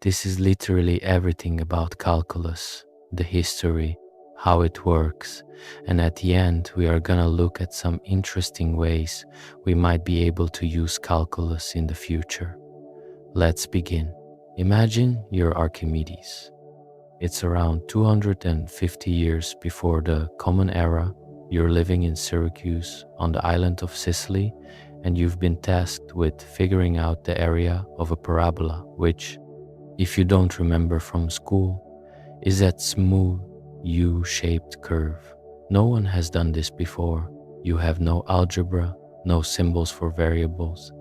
This is literally everything about calculus, the history, how it works, and at the end we are gonna look at some interesting ways we might be able to use calculus in the future. Let's begin. Imagine you're Archimedes. It's around 250 years before the Common Era. You're living in Syracuse on the island of Sicily, and you've been tasked with figuring out the area of a parabola, which, if you don't remember from school, is that smooth U-shaped curve. No one has done this before. You have no algebra, no symbols for variables,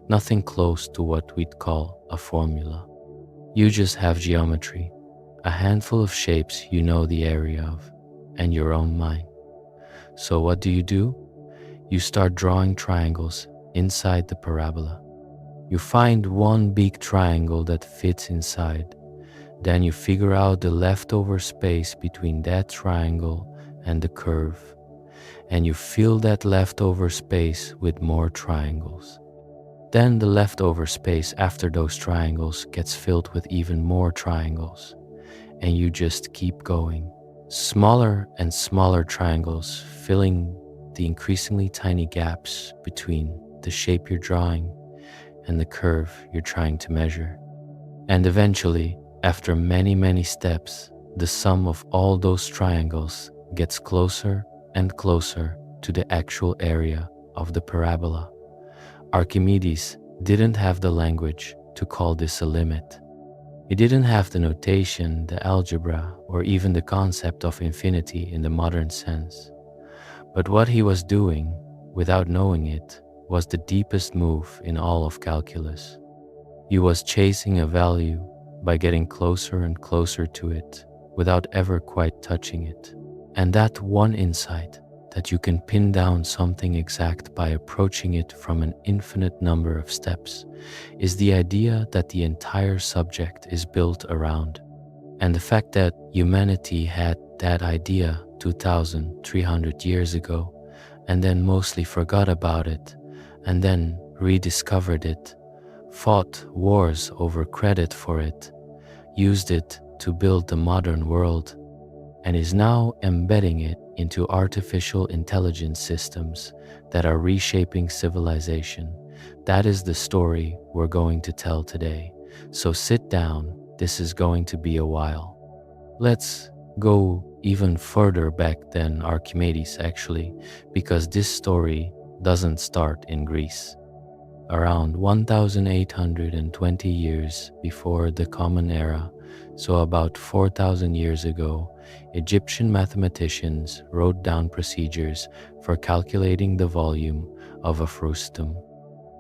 nothing close to what we'd call a formula. You just have geometry, a handful of shapes you know the area of, and your own mind. So what do? You start drawing triangles inside the parabola. You find one big triangle that fits inside. Then you figure out the leftover space between that triangle and the curve, and you fill that leftover space with more triangles. Then the leftover space after those triangles gets filled with even more triangles, and you just keep going. Smaller and smaller triangles filling the increasingly tiny gaps between the shape you're drawing and the curve you're trying to measure. And eventually, after many steps, the sum of all those triangles gets closer and closer to the actual area of the parabola. Archimedes didn't have the language to call this a limit. He didn't have the notation, the algebra, or even the concept of infinity in the modern sense. But what he was doing, without knowing it, was the deepest move in all of calculus. He was chasing a value by getting closer and closer to it without ever quite touching it. And that one insight, that you can pin down something exact by approaching it from an infinite number of steps, is the idea that the entire subject is built around. And the fact that humanity had that idea 2,300 years ago, and then mostly forgot about it, and then rediscovered it, fought wars over credit for it, used it to build the modern world, and is now embedding it into artificial intelligence systems that are reshaping civilization. That is the story we're going to tell today. So sit down, this is going to be a while. Let's go even further back than Archimedes actually, because this story doesn't start in Greece. Around 1,820 years before the Common Era, so about 4,000 years ago, Egyptian mathematicians wrote down procedures for calculating the volume of a frustum.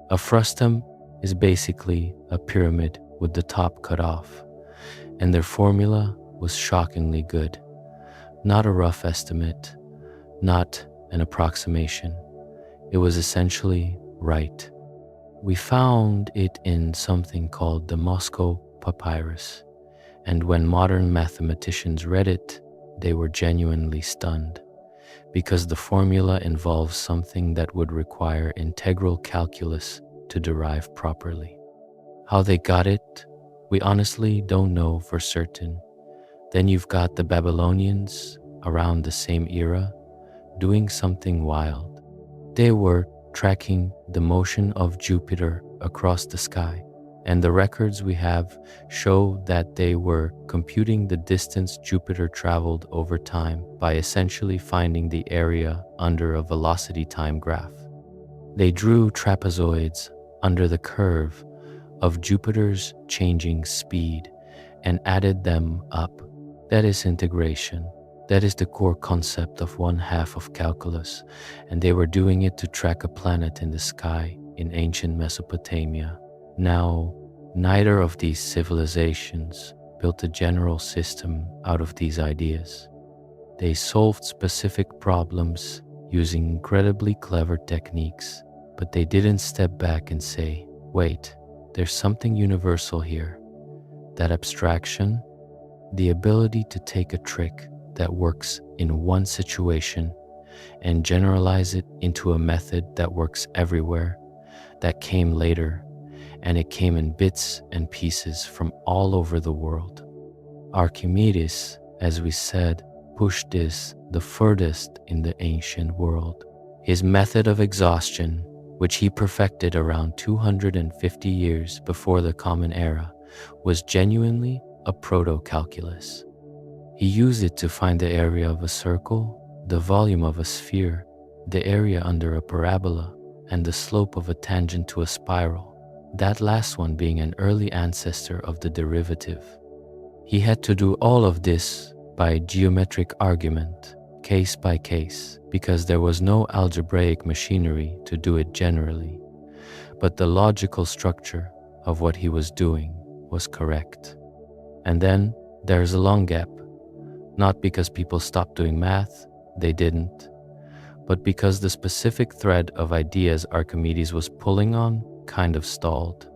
A frustum is basically a pyramid with the top cut off, and their formula was shockingly good. Not a rough estimate, not an approximation. It was essentially right. We found it in something called the Moscow Papyrus, and when modern mathematicians read it, they were genuinely stunned, because the formula involves something that would require integral calculus to derive properly. How they got it, we honestly don't know for certain. Then you've got the Babylonians around the same era doing something wild. They were tracking the motion of Jupiter across the sky, and the records we have show that they were computing the distance Jupiter traveled over time by essentially finding the area under a velocity time graph. They drew trapezoids under the curve of Jupiter's changing speed and added them up. That is integration. That is the core concept of one half of calculus, and they were doing it to track a planet in the sky in ancient Mesopotamia. Now, neither of these civilizations built a general system out of these ideas. They solved specific problems using incredibly clever techniques, but they didn't step back and say, wait, there's something universal here. That abstraction, the ability to take a trick that works in one situation and generalize it into a method that works everywhere, that came later. and it came in bits and pieces from all over the world. Archimedes, as we said, pushed this the furthest in the ancient world. His method of exhaustion, which he perfected around 250 years before the Common Era, was genuinely a proto-calculus. He used it to find the area of a circle, the volume of a sphere, the area under a parabola, and the slope of a tangent to a spiral, that last one being an early ancestor of the derivative. He had to do all of this by geometric argument, case by case, because there was no algebraic machinery to do it generally. But the logical structure of what he was doing was correct. And then there's a long gap, not because people stopped doing math, they didn't, but because the specific thread of ideas Archimedes was pulling on kind of stalled.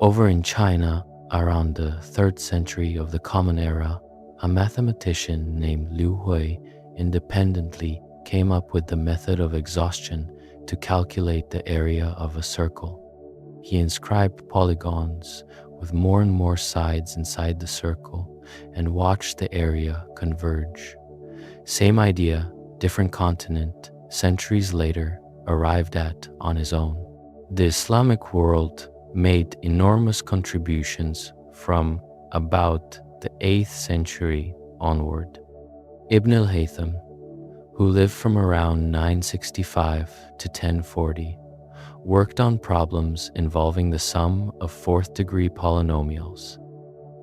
Over in China, around the 3rd century of the Common Era, a mathematician named Liu Hui independently came up with the method of exhaustion to calculate the area of a circle. He inscribed polygons with more and more sides inside the circle and watched the area converge. Same idea, different continent, centuries later, arrived at on his own. The Islamic world made enormous contributions from about the 8th century onward. Ibn al-Haytham, who lived from around 965 to 1040, worked on problems involving the sum of 4th-degree polynomials,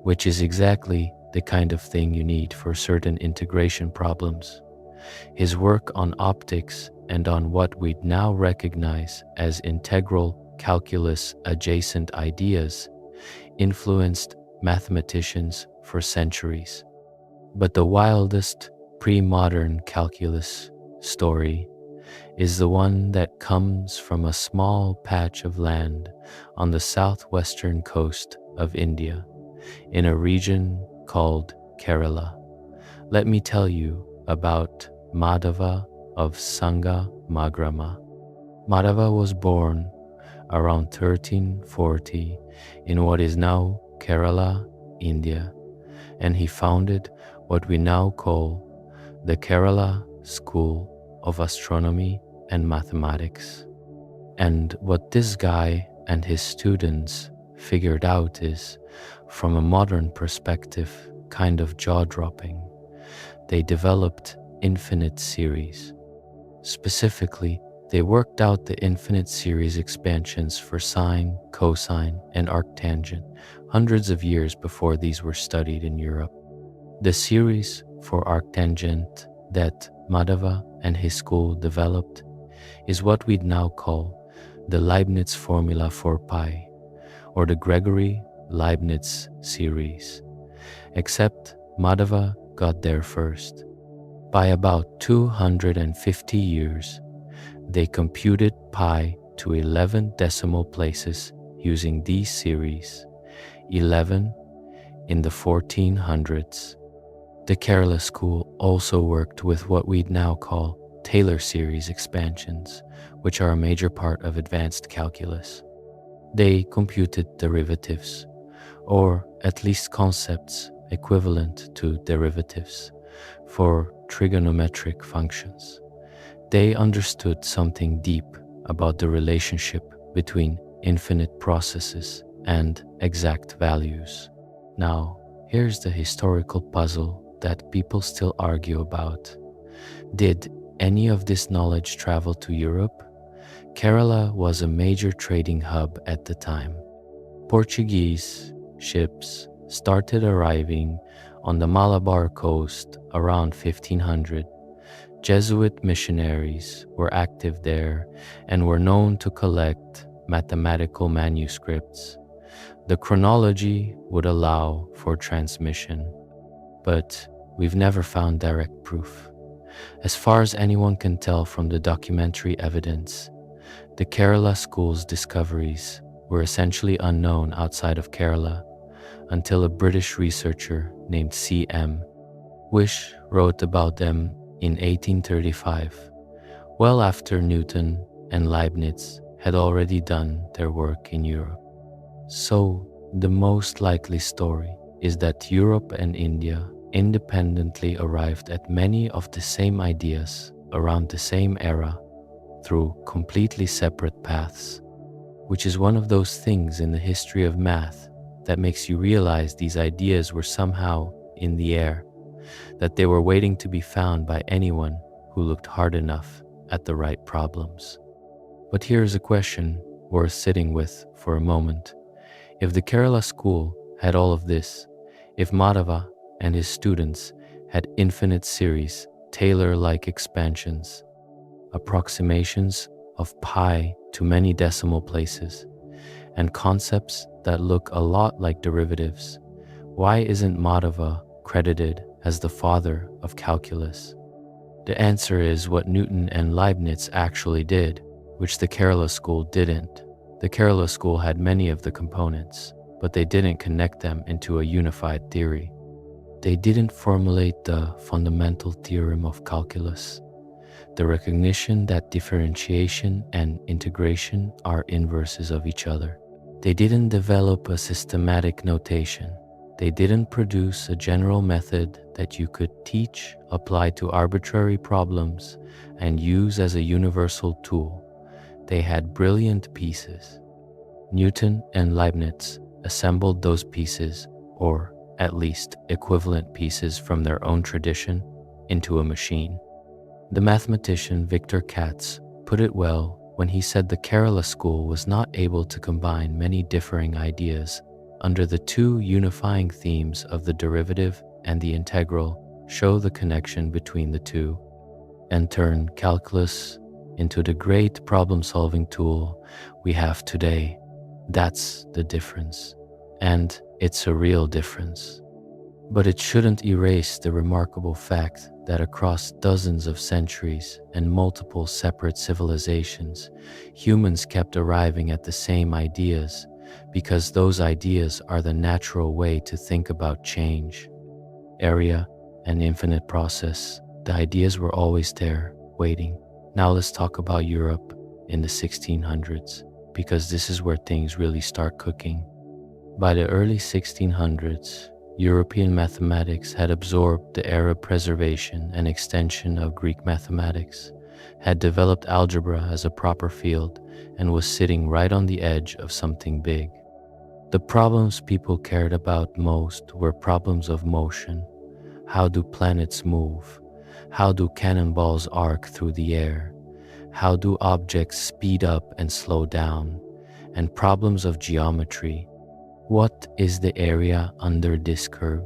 which is exactly the kind of thing you need for certain integration problems. His work on optics and on what we'd now recognize as integral calculus adjacent ideas influenced mathematicians for centuries. But the wildest pre-modern calculus story is the one that comes from a small patch of land on the southwestern coast of India, in a region called Kerala. Let me tell you about Madhava of Sangha Magrama. Madhava was born around 1340 in what is now Kerala, India, and he founded what we now call the Kerala School of Astronomy and Mathematics. And what this guy and his students figured out is, from a modern perspective, kind of jaw-dropping. They developed infinite series. Specifically, they worked out the infinite series expansions for sine, cosine, and arctangent hundreds of years before these were studied in Europe. The series for arctangent that Madhava and his school developed is what we'd now call the Leibniz formula for pi, or the Gregory-Leibniz series, except Madhava got there first. By about 250 years, they computed pi to 11 decimal places using these series, 11 in the 1400s. The Kerala school also worked with what we'd now call Taylor series expansions, which are a major part of advanced calculus. They computed derivatives, or at least concepts equivalent to derivatives, for trigonometric functions. They understood something deep about the relationship between infinite processes and exact values. Now, here's the historical puzzle that people still argue about. Did any of this knowledge travel to Europe? Kerala was a major trading hub at the time. Portuguese ships started arriving on the Malabar coast around 1500. Jesuit missionaries were active there and were known to collect mathematical manuscripts. The chronology would allow for transmission, but we've never found direct proof. As far as anyone can tell from the documentary evidence, the Kerala school's discoveries were essentially unknown outside of Kerala until a British researcher named C.M. Wish wrote about them in 1835, well after Newton and Leibniz had already done their work in Europe. So, the most likely story is that Europe and India independently arrived at many of the same ideas around the same era through completely separate paths, which is one of those things in the history of math that makes you realize these ideas were somehow in the air, that they were waiting to be found by anyone who looked hard enough at the right problems. But here's a question worth sitting with for a moment. If the Kerala school had all of this, if Madhava and his students had infinite series, Taylor-like expansions, approximations of pi to many decimal places, and concepts that look a lot like derivatives, why isn't Madhava credited as the father of calculus? The answer is what Newton and Leibniz actually did, which the Kerala school didn't. The Kerala school had many of the components, but they didn't connect them into a unified theory. They didn't formulate the fundamental theorem of calculus, the recognition that differentiation and integration are inverses of each other. They didn't develop a systematic notation. They didn't produce a general method that you could teach, apply to arbitrary problems, and use as a universal tool. They had brilliant pieces. Newton and Leibniz assembled those pieces, or at least equivalent pieces from their own tradition, into a machine. The mathematician Victor Katz put it well when he said the Kerala school was not able to combine many differing ideas under the two unifying themes of the derivative and the integral, show the connection between the two, and turn calculus into the great problem-solving tool we have today. That's the difference, and it's a real difference. But it shouldn't erase the remarkable fact that across dozens of centuries and multiple separate civilizations, humans kept arriving at the same ideas, because those ideas are the natural way to think about change. Area and infinite process, the ideas were always there, waiting. Now let's talk about Europe in the 1600s, because this is where things really start cooking. By the early 1600s, European mathematics had absorbed the Arab preservation and extension of Greek mathematics, had developed algebra as a proper field, and was sitting right on the edge of something big. The problems people cared about most were problems of motion. How do planets move? How do cannonballs arc through the air? How do objects speed up and slow down? And problems of geometry. What is the area under this curve?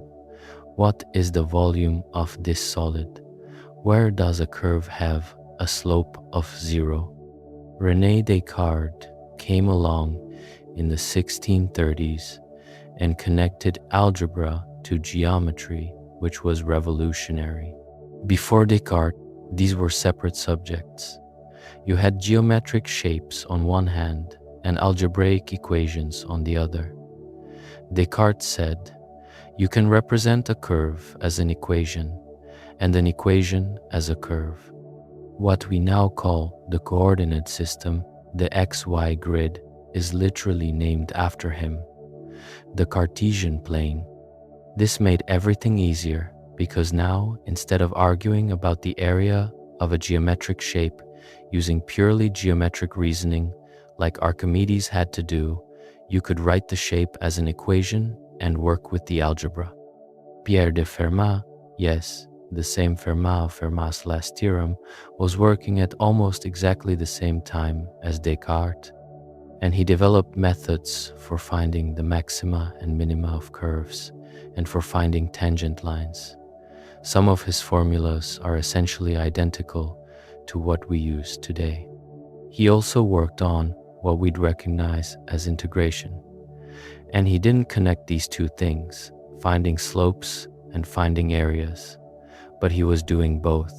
What is the volume of this solid? Where does a curve have a slope of 0? René Descartes came along in the 1630s and connected algebra to geometry, which was revolutionary. Before Descartes, these were separate subjects. You had geometric shapes on one hand and algebraic equations on the other. Descartes said, you can represent a curve as an equation and an equation as a curve. What we now call the coordinate system, the XY grid, is literally named after him. The Cartesian plane. This made everything easier because now, instead of arguing about the area of a geometric shape using purely geometric reasoning like Archimedes had to do, you could write the shape as an equation and work with the algebra. Pierre de Fermat, yes, the same Fermat of Fermat's last theorem, was working at almost exactly the same time as Descartes, and he developed methods for finding the maxima and minima of curves and for finding tangent lines. Some of his formulas are essentially identical to what we use today. He also worked on what we'd recognize as integration. And he didn't connect these two things, finding slopes and finding areas, but he was doing both.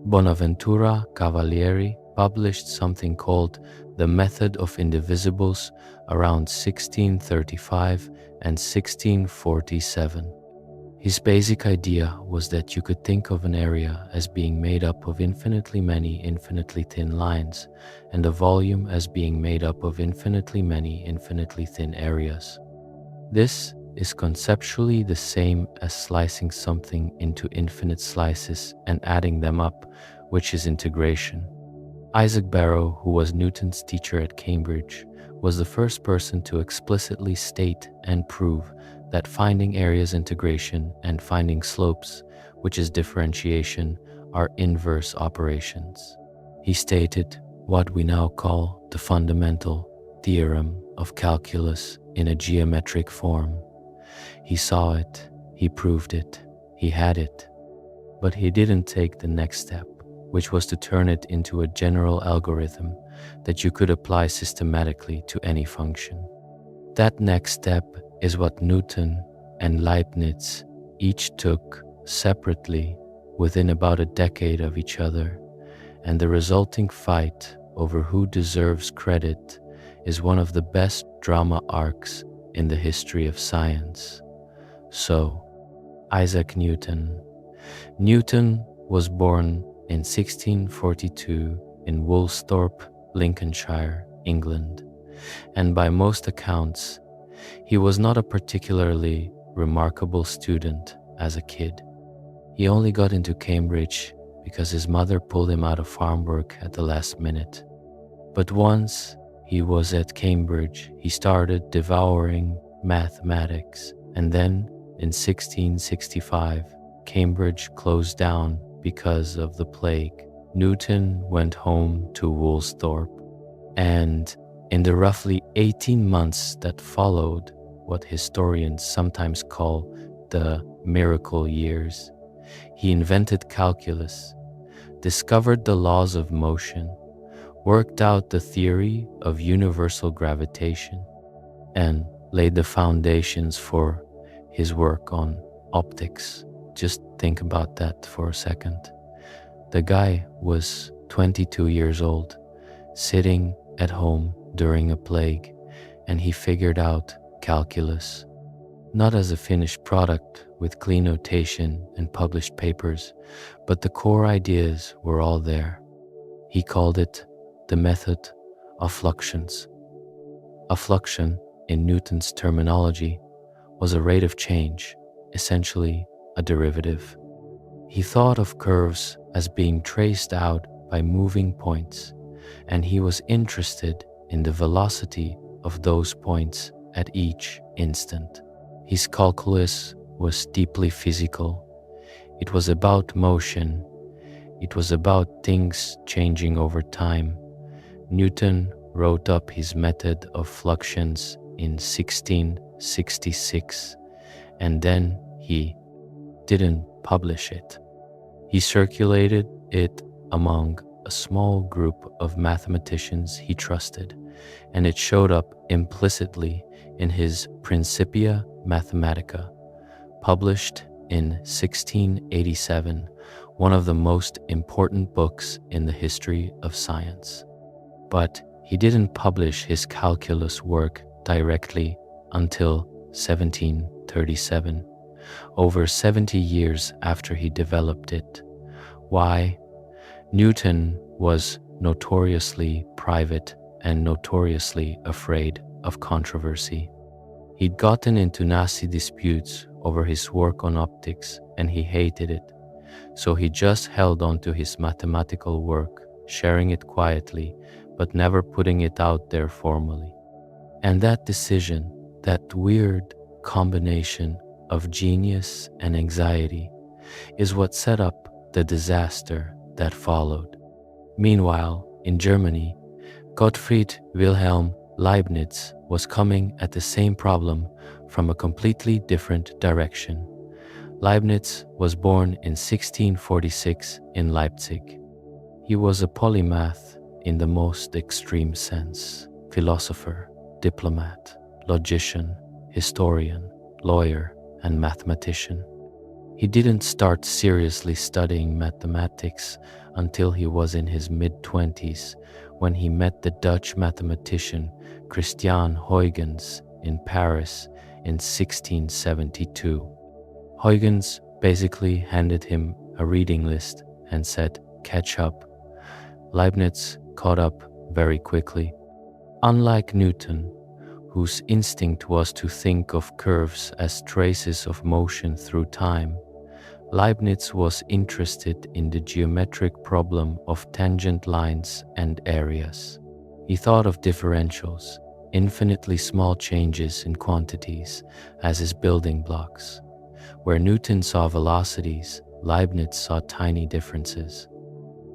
Bonaventura Cavalieri published something called the Method of Indivisibles around 1635 and 1647. His basic idea was that you could think of an area as being made up of infinitely many infinitely thin lines, and a volume as being made up of infinitely many infinitely thin areas. This is conceptually the same as slicing something into infinite slices and adding them up, which is integration. Isaac Barrow, who was Newton's teacher at Cambridge, was the first person to explicitly state and prove that finding areas integration and finding slopes, which is differentiation, are inverse operations. He stated what we now call the fundamental theorem of calculus in a geometric form. He saw it, he proved it, he had it, but he didn't take the next step, which was to turn it into a general algorithm that you could apply systematically to any function. That next step is what Newton and Leibniz each took separately within about a decade of each other, and the resulting fight over who deserves credit is one of the best drama arcs in the history of science. So, Isaac Newton. Newton was born in 1642 in Woolsthorpe, Lincolnshire, England, and by most accounts, he was not a particularly remarkable student as a kid. He only got into Cambridge because his mother pulled him out of farm work at the last minute. But once he was at Cambridge, he started devouring mathematics, and then in 1665, Cambridge closed down because of the plague. Newton went home to Woolsthorpe, and in the roughly 18 months that followed, what historians sometimes call the miracle years, he invented calculus, discovered the laws of motion, worked out the theory of universal gravitation, and laid the foundations for his work on optics. Just think about that for a second. The guy was 22 years old, sitting at home during a plague, and he figured out calculus, not as a finished product with clean notation and published papers, but the core ideas were all there. He called it the method of fluxions. A fluxion, in Newton's terminology, was a rate of change, essentially a derivative. He thought of curves as being traced out by moving points, and he was interested in the velocity of those points at each instant. His calculus was deeply physical. It was about motion. It was about things changing over time. Newton wrote up his method of fluxions in 1666, and then he didn't publish it. He circulated it among a small group of mathematicians he trusted, and it showed up implicitly in his Principia Mathematica, published in 1687, one of the most important books in the history of science. But he didn't publish his calculus work directly until 1737, over 70 years after he developed it. Why? Newton was notoriously private and notoriously afraid of controversy. He'd gotten into nasty disputes over his work on optics, and he hated it. So he just held on to his mathematical work, sharing it quietly, but never putting it out there formally. And that decision, that weird combination of genius and anxiety, is what set up the disaster that followed. Meanwhile, in Germany, Gottfried Wilhelm Leibniz was coming at the same problem from a completely different direction. Leibniz was born in 1646 in Leipzig. He was a polymath in the most extreme sense: philosopher, diplomat, logician, historian, lawyer, and mathematician. He didn't start seriously studying mathematics until he was in his mid-20s, when he met the Dutch mathematician Christian Huygens in Paris in 1672. Huygens basically handed him a reading list and said, "Catch up." Leibniz caught up very quickly. Unlike Newton, whose instinct was to think of curves as traces of motion through time, Leibniz was interested in the geometric problem of tangent lines and areas. He thought of differentials, infinitely small changes in quantities, as his building blocks. Where Newton saw velocities, Leibniz saw tiny differences.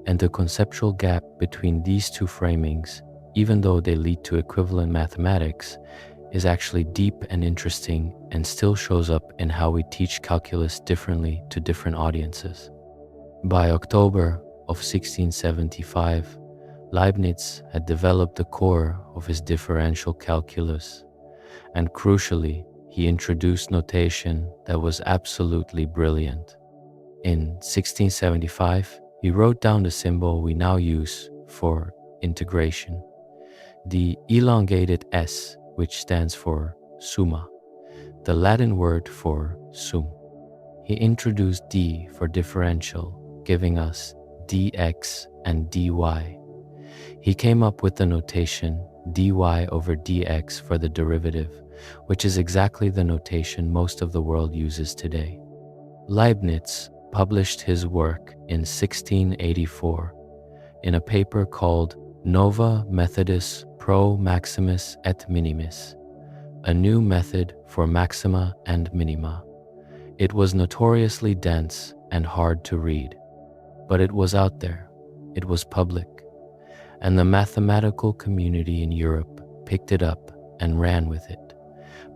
And the conceptual gap between these two framings, even though they lead to equivalent mathematics, is actually deep and interesting and still shows up in how we teach calculus differently to different audiences. By October of 1675, Leibniz had developed the core of his differential calculus, and crucially, he introduced notation that was absolutely brilliant. In 1675, he wrote down the symbol we now use for integration, the elongated S, which stands for summa, the Latin word for sum. He introduced d for differential, giving us dx and dy. He came up with the notation dy over dx for the derivative, which is exactly the notation most of the world uses today. Leibniz published his work in 1684 in a paper called Nova Methodus Pro Maximis et Minimis, a new method for maxima and minima. It was notoriously dense and hard to read, but it was out there, it was public, and the mathematical community in Europe picked it up and ran with it,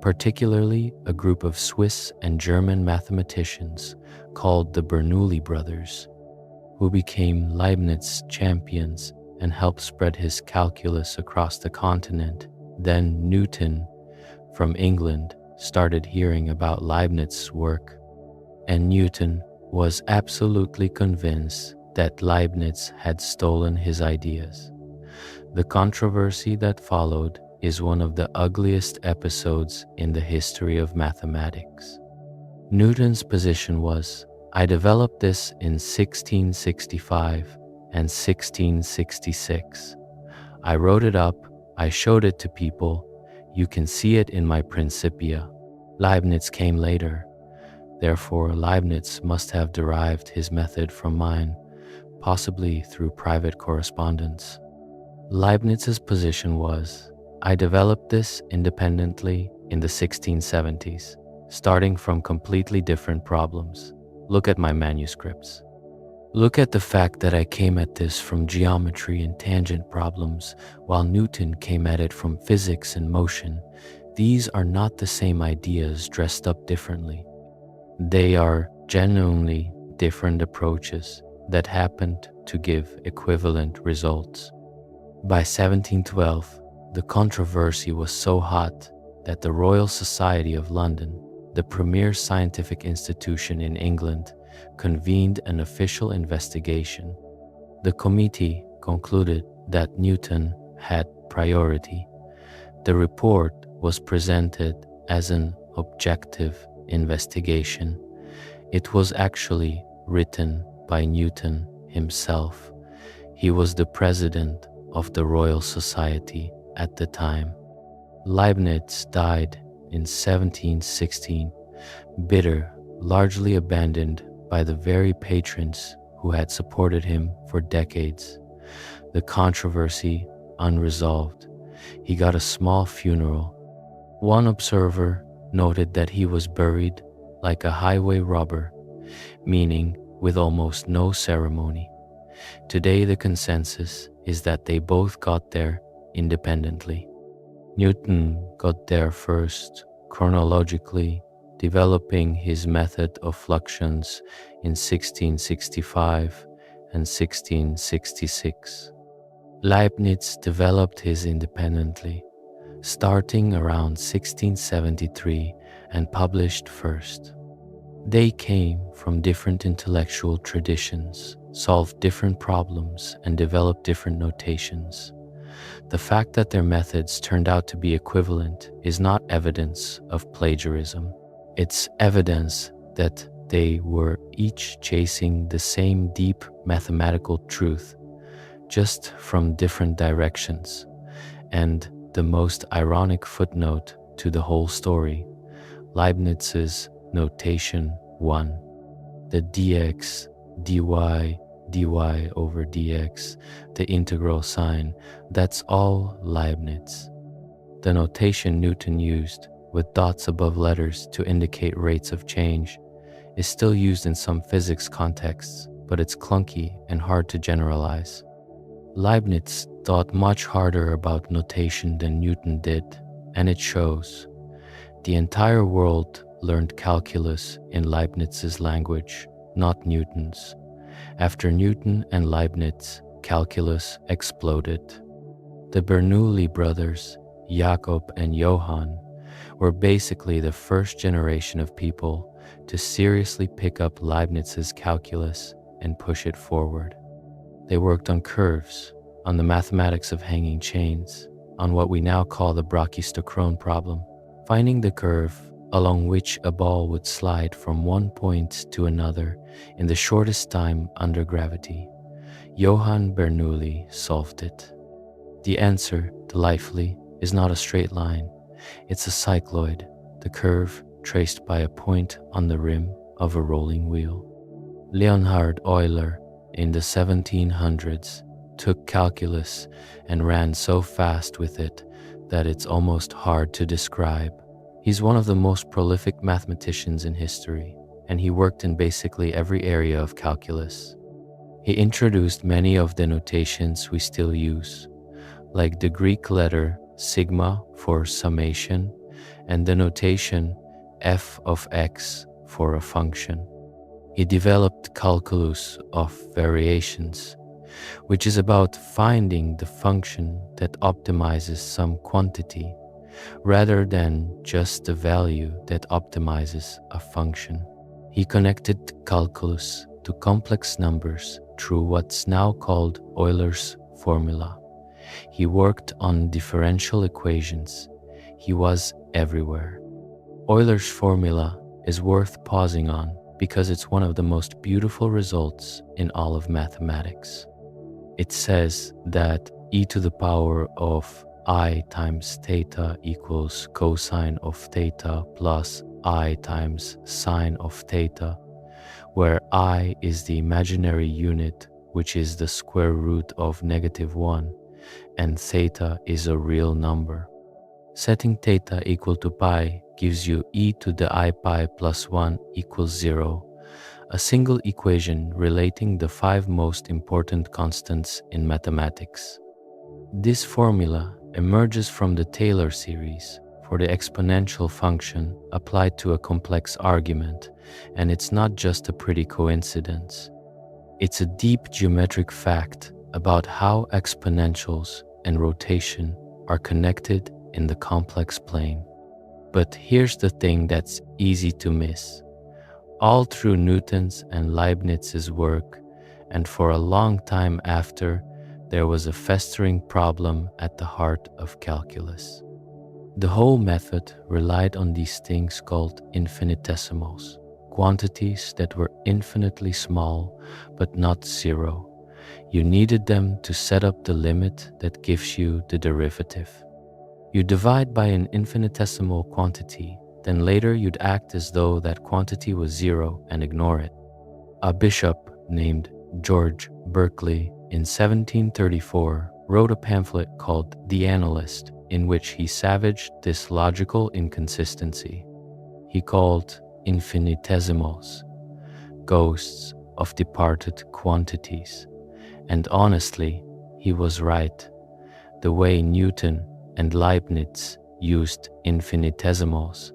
particularly a group of Swiss and German mathematicians called the Bernoullis brothers, who became Leibniz champions and helped spread his calculus across the continent. Then Newton, from England, started hearing about Leibniz's work, and Newton was absolutely convinced that Leibniz had stolen his ideas. The controversy that followed is one of the ugliest episodes in the history of mathematics. Newton's position was, "I developed this in 1665 and 1666. I wrote it up, I showed it to people, you can see it in my Principia." Leibniz came later. Therefore, Leibniz must have derived his method from mine, possibly through private correspondence. Leibniz's position was, "I developed this independently in the 1670s, starting from completely different problems. Look at my manuscripts. Look at the fact that I came at this from geometry and tangent problems, while Newton came at it from physics and motion. These are not the same ideas dressed up differently. They are genuinely different approaches that happened to give equivalent results." By 1712, the controversy was so hot that the Royal Society of London, the premier scientific institution in England, convened an official investigation. The committee concluded that Newton had priority. The report was presented as an objective investigation. It was actually written by Newton himself. He was the president of the Royal Society at the time. Leibniz died in 1716, bitter, largely abandoned by the very patrons who had supported him for decades. The controversy unresolved. He got a small funeral. One observer noted that he was buried like a highway robber, meaning with almost no ceremony. Today the consensus is that they both got there independently. Newton got there first, chronologically, developing his method of fluxions in 1665 and 1666. Leibniz developed his independently, starting around 1673 and published first. They came from different intellectual traditions, solved different problems, and developed different notations. The fact that their methods turned out to be equivalent is not evidence of plagiarism. It's evidence that they were each chasing the same deep mathematical truth, just from different directions. And the most ironic footnote to the whole story, Leibniz's notation 1, the dx, dy over dx, the integral sign, that's all Leibniz. The notation Newton used, with dots above letters to indicate rates of change, is still used in some physics contexts, but it's clunky and hard to generalize. Leibniz thought much harder about notation than Newton did, and it shows. The entire world learned calculus in Leibniz's language, not Newton's. After Newton and Leibniz, calculus exploded. The Bernoulli brothers, Jakob and Johann, were basically the first generation of people to seriously pick up Leibniz's calculus and push it forward. They worked on curves, on the mathematics of hanging chains, on what we now call the brachistochrone problem, finding the curve along which a ball would slide from one point to another in the shortest time under gravity. Johann Bernoulli solved it. The answer, delightfully, is not a straight line. It's a cycloid, the curve traced by a point on the rim of a rolling wheel. Leonhard Euler, in the 1700s, took calculus and ran so fast with it that it's almost hard to describe. He's one of the most prolific mathematicians in history, and he worked in basically every area of calculus. He introduced many of the notations we still use, like the Greek letter sigma for summation and the notation f of x for a function. He developed calculus of variations, which is about finding the function that optimizes some quantity, rather than just the value that optimizes a function. He connected calculus to complex numbers through what's now called Euler's formula. He worked on differential equations. He was everywhere. Euler's formula is worth pausing on because it's one of the most beautiful results in all of mathematics. It says that e to the power of I times theta equals cosine of theta plus I times sine of theta, where I is the imaginary unit, which is the square root of -1, and theta is a real number. Setting theta equal to pi gives you e to the I pi plus 1 equals 0, a single equation relating the 5 most important constants in mathematics. This formula emerges from the Taylor series for the exponential function applied to a complex argument, and it's not just a pretty coincidence. It's a deep geometric fact about how exponentials and rotation are connected in the complex plane. But here's the thing that's easy to miss. All through Newton's and Leibniz's work, and for a long time after, there was a festering problem at the heart of calculus. The whole method relied on these things called infinitesimals, quantities that were infinitely small but not zero. You needed them to set up the limit that gives you the derivative. You divide by an infinitesimal quantity, then later you'd act as though that quantity was zero and ignore it. A bishop named George Berkeley in 1734 wrote a pamphlet called The Analyst, in which he savaged this logical inconsistency. He called infinitesimals ghosts of departed quantities. And honestly, he was right. The way Newton and Leibniz used infinitesimals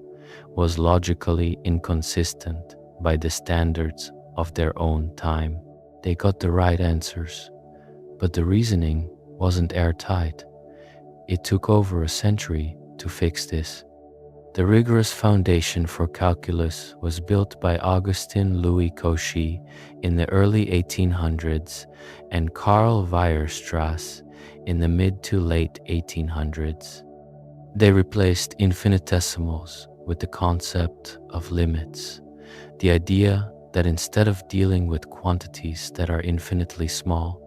was logically inconsistent by the standards of their own time. They got the right answers, but the reasoning wasn't airtight. It took over a century to fix this. The rigorous foundation for calculus was built by Augustin Louis Cauchy in the early 1800s and Karl Weierstrass in the mid to late 1800s. They replaced infinitesimals with the concept of limits, The idea that instead of dealing with quantities that are infinitely small,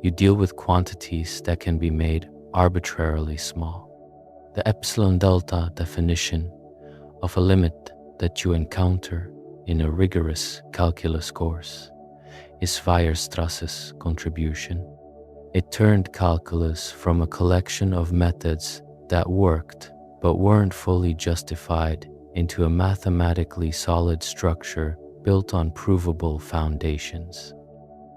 you deal with quantities that can be made arbitrarily small. The epsilon delta definition of a limit that you encounter in a rigorous calculus course is Weierstrass's contribution. It turned calculus from a collection of methods that worked but weren't fully justified into a mathematically solid structure built on provable foundations.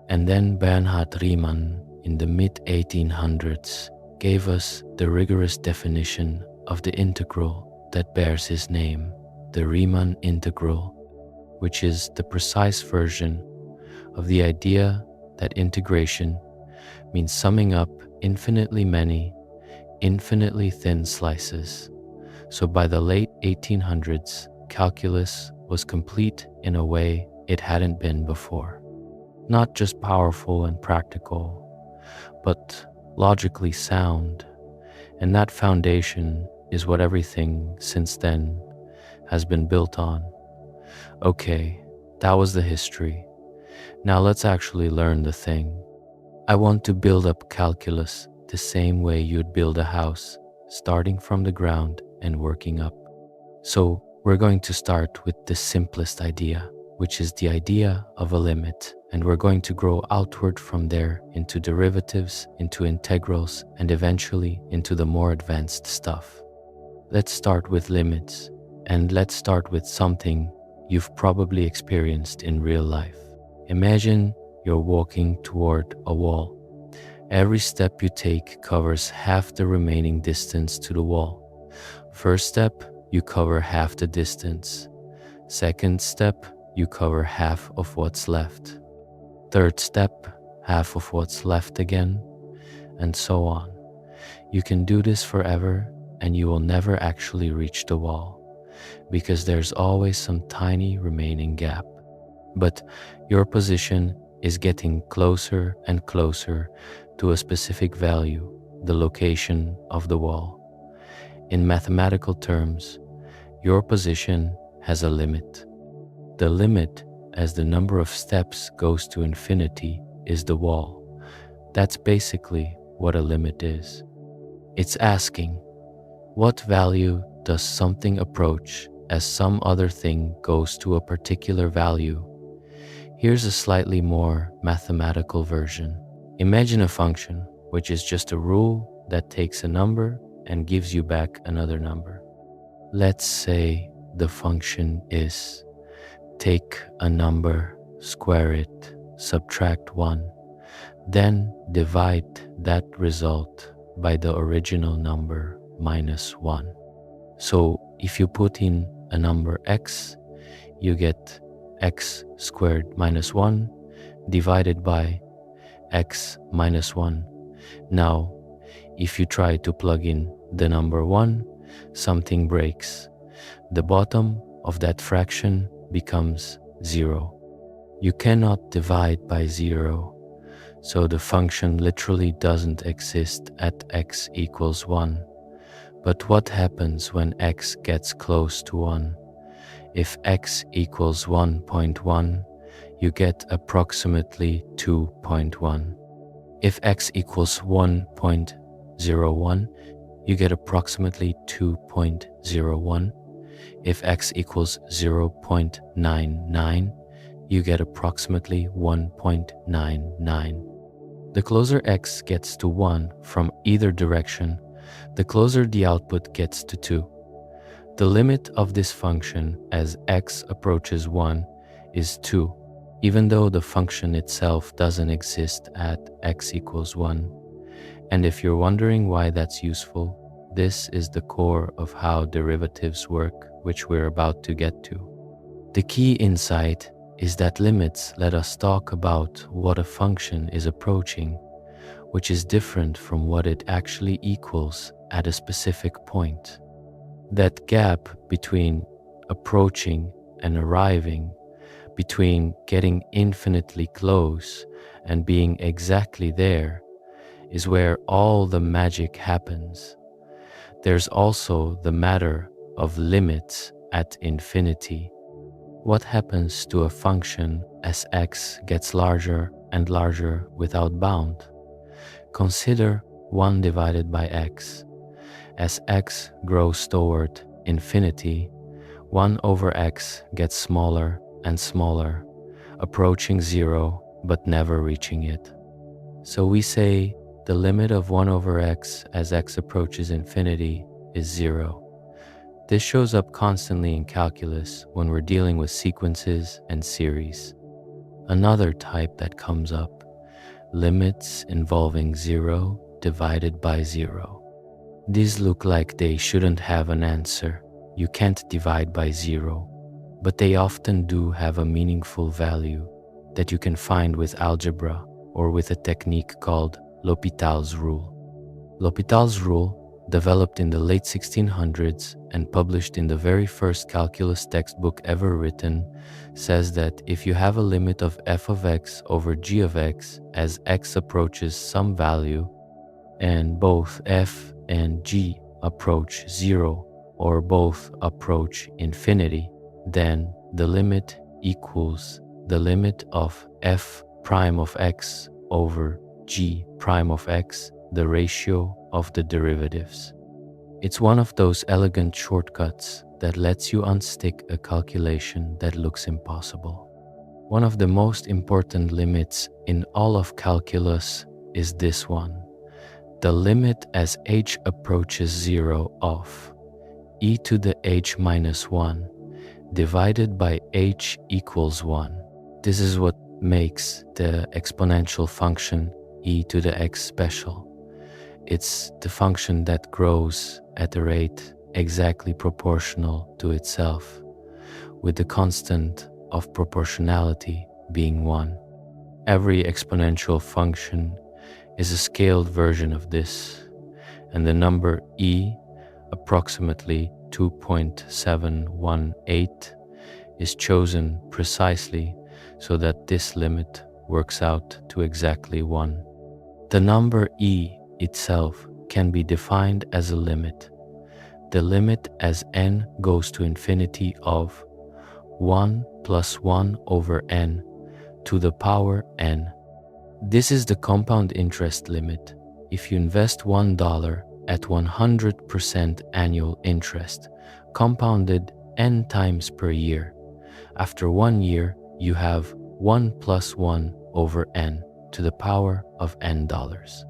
And then Bernhard Riemann in the mid-1800s gave us the rigorous definition of the integral that bears his name, the Riemann integral, which is the precise version of the idea that integration means summing up infinitely many, infinitely thin slices. So by the late 1800s, calculus was complete in a way it hadn't been before. Not just powerful and practical, but logically sound. And that foundation is what everything since then has been built on. Okay, that was the history. Now let's actually learn the thing. I want to build up calculus the same way you'd build a house, starting from the ground and working up. So we're going to start with the simplest idea, which is the idea of a limit, and we're going to grow outward from there into derivatives, into integrals, and eventually into the more advanced stuff. Let's start with limits, and let's start with something you've probably experienced in real life. Imagine you're walking toward a wall. Every step you take covers half the remaining distance to the wall. First step, you cover half the distance. Second step, you cover half of what's left. Third step, half of what's left again, and so on. You can do this forever, and you will never actually reach the wall, because there's always some tiny remaining gap. But your position is getting closer and closer to a specific value, the location of the wall. In mathematical terms, your position has a limit. The limit, as the number of steps goes to infinity, is the wall. That's basically what a limit is. It's asking, what value does something approach as some other thing goes to a particular value? Here's a slightly more mathematical version. Imagine a function, which is just a rule that takes a number and gives you back another number. Let's say the function is take a number, square it, subtract 1, then divide that result by the original number minus 1. So if you put in a number x, you get x squared minus 1 divided by x minus 1. Now, if you try to plug in the number 1, something breaks. The bottom of that fraction becomes 0. You cannot divide by 0, so the function literally doesn't exist at x equals 1. But what happens when x gets close to 1? If x equals 1.1, you get approximately 2.1. If x equals 1.01, you get approximately 2.01. If x equals 0.99, you get approximately 1.99. The closer x gets to 1 from either direction, the closer the output gets to 2. The limit of this function as x approaches 1 is 2, even though the function itself doesn't exist at x equals 1. And if you're wondering why that's useful, this is the core of how derivatives work, which we're about to get to. The key insight is that limits let us talk about what a function is approaching, which is different from what it actually equals at a specific point. That gap between approaching and arriving, between getting infinitely close and being exactly there, is where all the magic happens. There's also the matter of limits at infinity. What happens to a function as x gets larger and larger without bound? Consider 1 divided by x. As x grows toward infinity, 1 over x gets smaller and smaller, approaching 0 but never reaching it. So we say the limit of 1 over x as x approaches infinity is 0. This shows up constantly in calculus when we're dealing with sequences and series. Another type that comes up, limits involving 0 divided by 0. These look like they shouldn't have an answer. You can't divide by 0, but they often do have a meaningful value that you can find with algebra or with a technique called L'Hopital's rule. L'Hopital's rule, developed in the late 1600s and published in the very first calculus textbook ever written, says that if you have a limit of f of x over g of x as x approaches some value, and both f and g approach 0 or both approach infinity, then the limit equals the limit of f prime of x over g prime of x, the ratio of the derivatives. It's one of those elegant shortcuts that lets you unstick a calculation that looks impossible. One of the most important limits in all of calculus is this one: the limit as h approaches 0 of e to the h minus 1 divided by h equals 1. This is what makes the exponential function e to the x special. It's the function that grows at a rate exactly proportional to itself, with the constant of proportionality being 1. Every exponential function is a scaled version of this, and the number e, approximately 2.718, is chosen precisely so that this limit works out to exactly 1. The number e itself can be defined as a limit. The limit as n goes to infinity of 1 plus 1 over n to the power n. This is the compound interest limit. If you invest $1 at 100% annual interest, compounded n times per year, after 1 year you have 1 plus 1 over n to the power of n dollars.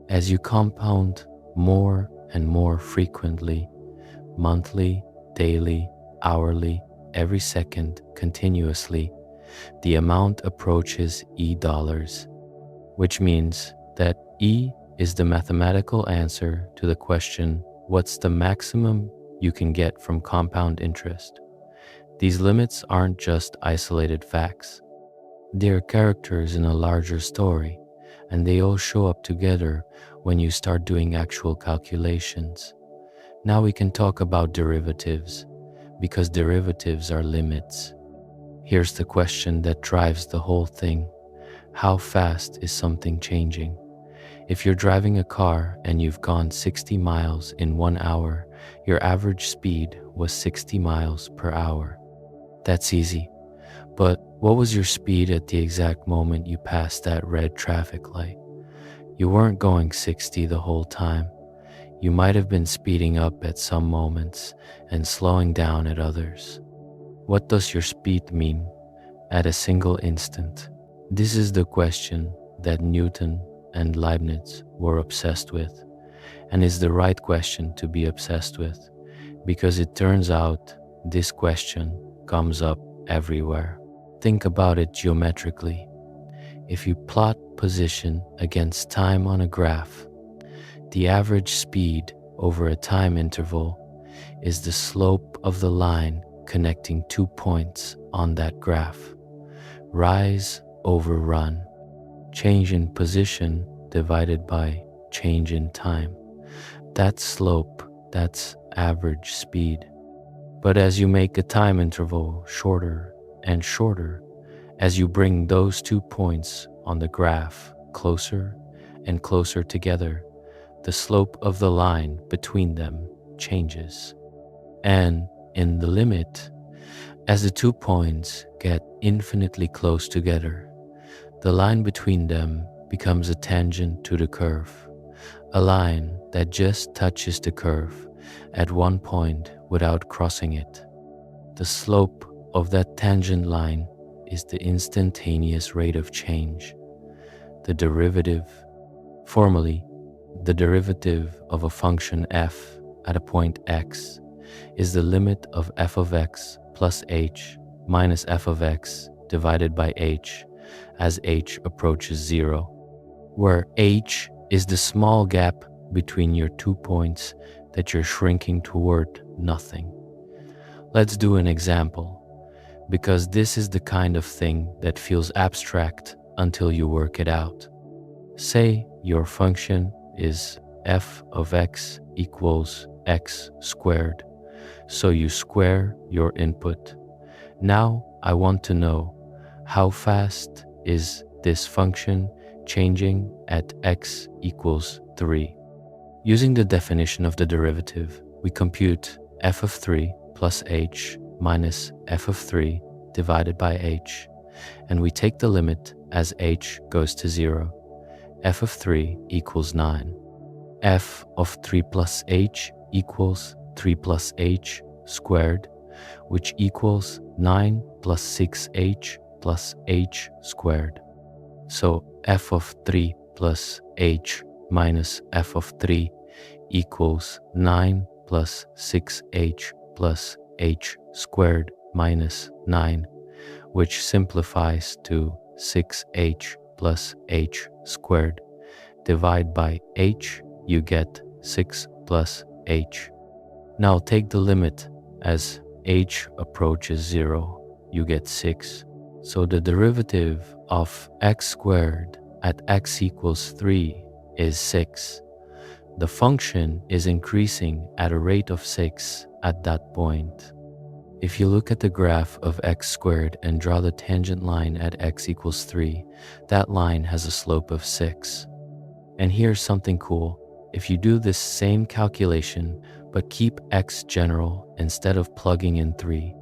As you compound more and more frequently, monthly, daily, hourly, every second, continuously, the amount approaches e dollars, which means that e is the mathematical answer to the question, what's the maximum you can get from compound interest? These limits aren't just isolated facts. They're characters in a larger story, and they all show up together when you start doing actual calculations. Now we can talk about derivatives, because derivatives are limits. Here's the question that drives the whole thing. How fast is something changing? If you're driving a car and you've gone 60 miles in 1 hour, your average speed was 60 miles per hour. That's easy. But what was your speed at the exact moment you passed that red traffic light? You weren't going 60 the whole time. You might have been speeding up at some moments and slowing down at others. What does your speed mean at a single instant? This is the question that Newton and Leibniz were obsessed with, and is the right question to be obsessed with, because it turns out this question comes up everywhere. Think about it geometrically. If you plot position against time on a graph, the average speed over a time interval is the slope of the line connecting 2 points on that graph. Rise over run. Change in position divided by change in time. That's slope, that's average speed. But as you make a time interval shorter and shorter, as you bring those 2 points on the graph closer and closer together, the slope of the line between them changes. And in the limit, As the 2 points get infinitely close together, the line between them becomes a tangent to the curve, a line that just touches the curve at one point without crossing it. The slope of that tangent line is the instantaneous rate of change. The derivative, formally, the derivative of a function f at a point x is the limit of f of x plus h minus f of x divided by h as h approaches 0, where h is the small gap between your 2 points that you're shrinking toward nothing. Let's do an example, because this is the kind of thing that feels abstract until you work it out. Say your function is f of x equals x squared, so you square your input. Now I want to know, how fast is this function changing at x equals 3? Using the definition of the derivative, we compute f of 3 plus h minus f of 3 divided by h, and we take the limit as h goes to 0. f of 3 equals 9. f of 3 plus h equals 3 plus h squared, which equals 9 plus 6h plus h squared. So f of 3 plus h minus f of 3 equals 9 plus 6h plus h squared minus 9, which simplifies to 6h plus h squared. Divide by h, you get 6 plus h. Now take the limit as h approaches 0, you get 6. So the derivative of x squared at x equals 3 is 6. The function is increasing at a rate of 6 at that point. If you look at the graph of x squared and draw the tangent line at x equals 3, that line has a slope of 6. And here's something cool. If you do this same calculation, but keep x general instead of plugging in 3,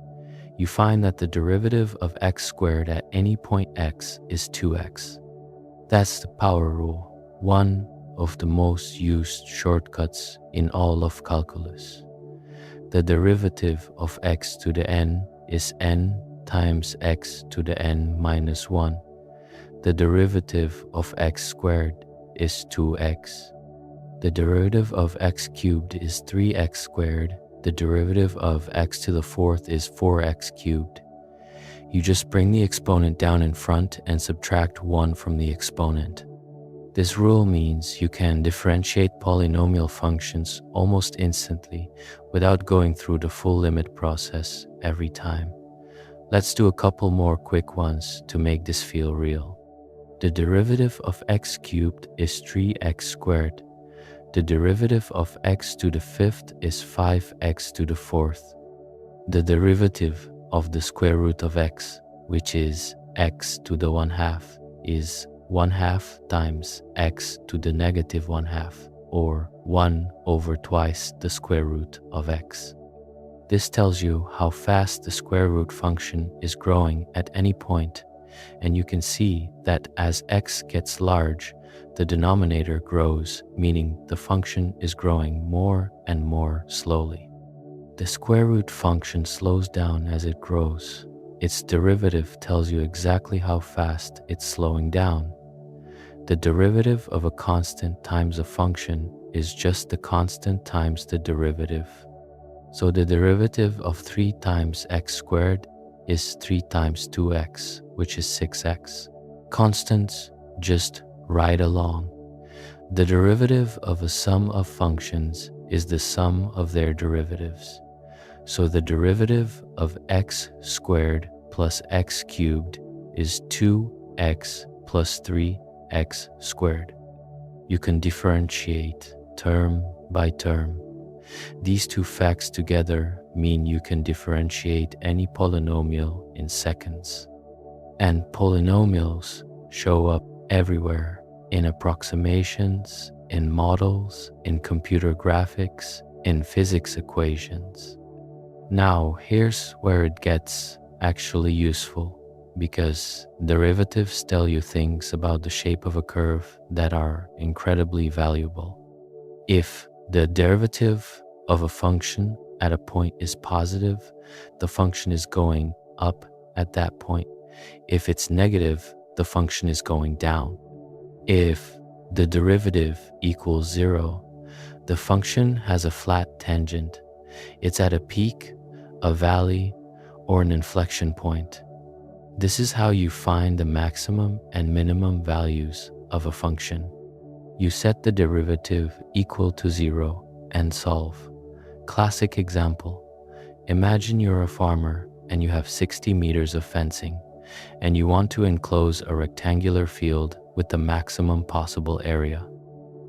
you find that the derivative of x squared at any point x is 2x. That's the power rule, one of the most used shortcuts in all of calculus. The derivative of x to the n is n times x to the n minus 1. The derivative of x squared is 2x. The derivative of x cubed is 3x squared. The derivative of x to the fourth is 4x cubed. You just bring the exponent down in front and subtract 1 from the exponent. This rule means you can differentiate polynomial functions almost instantly without going through the full limit process every time. Let's do a couple more quick ones to make this feel real. The derivative of x cubed is 3x squared. The derivative of x to the fifth is 5x to the fourth. The derivative of the square root of x, which is x to the 1/2, is 1/2 times x to the negative 1/2, or 1 over twice the square root of x. This tells you how fast the square root function is growing at any point, and you can see that as x gets large, the denominator grows, meaning the function is growing more and more slowly. The square root function slows down as it grows. Its derivative tells you exactly how fast it's slowing down. The derivative of a constant times a function is just the constant times the derivative. So the derivative of 3 times x squared is 3 times 2x, which is 6x. Constants just ride along. The derivative of a sum of functions is the sum of their derivatives. So the derivative of x squared plus x cubed is 2x plus 3x squared. You can differentiate term by term. These two facts together mean you can differentiate any polynomial in seconds. And polynomials show up everywhere, in approximations, in models, in computer graphics, in physics equations. Now, here's where it gets actually useful, because derivatives tell you things about the shape of a curve that are incredibly valuable. If the derivative of a function at a point is positive, the function is going up at that point. If it's negative, the function is going down. If the derivative equals 0, the function has a flat tangent. It's at a peak, a valley, or an inflection point. This is how you find the maximum and minimum values of a function. You set the derivative equal to 0 and solve. Classic example. Imagine you're a farmer and you have 60 meters of fencing, and you want to enclose a rectangular field with the maximum possible area.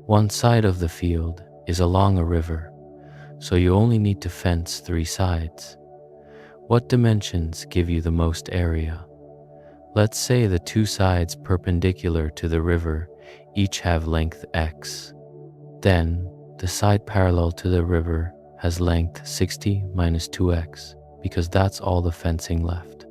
One side of the field is along a river, so you only need to fence 3 sides. What dimensions give you the most area? Let's say the 2 sides perpendicular to the river each have length x. Then the side parallel to the river has length 60 minus 2x, because that's all the fencing left.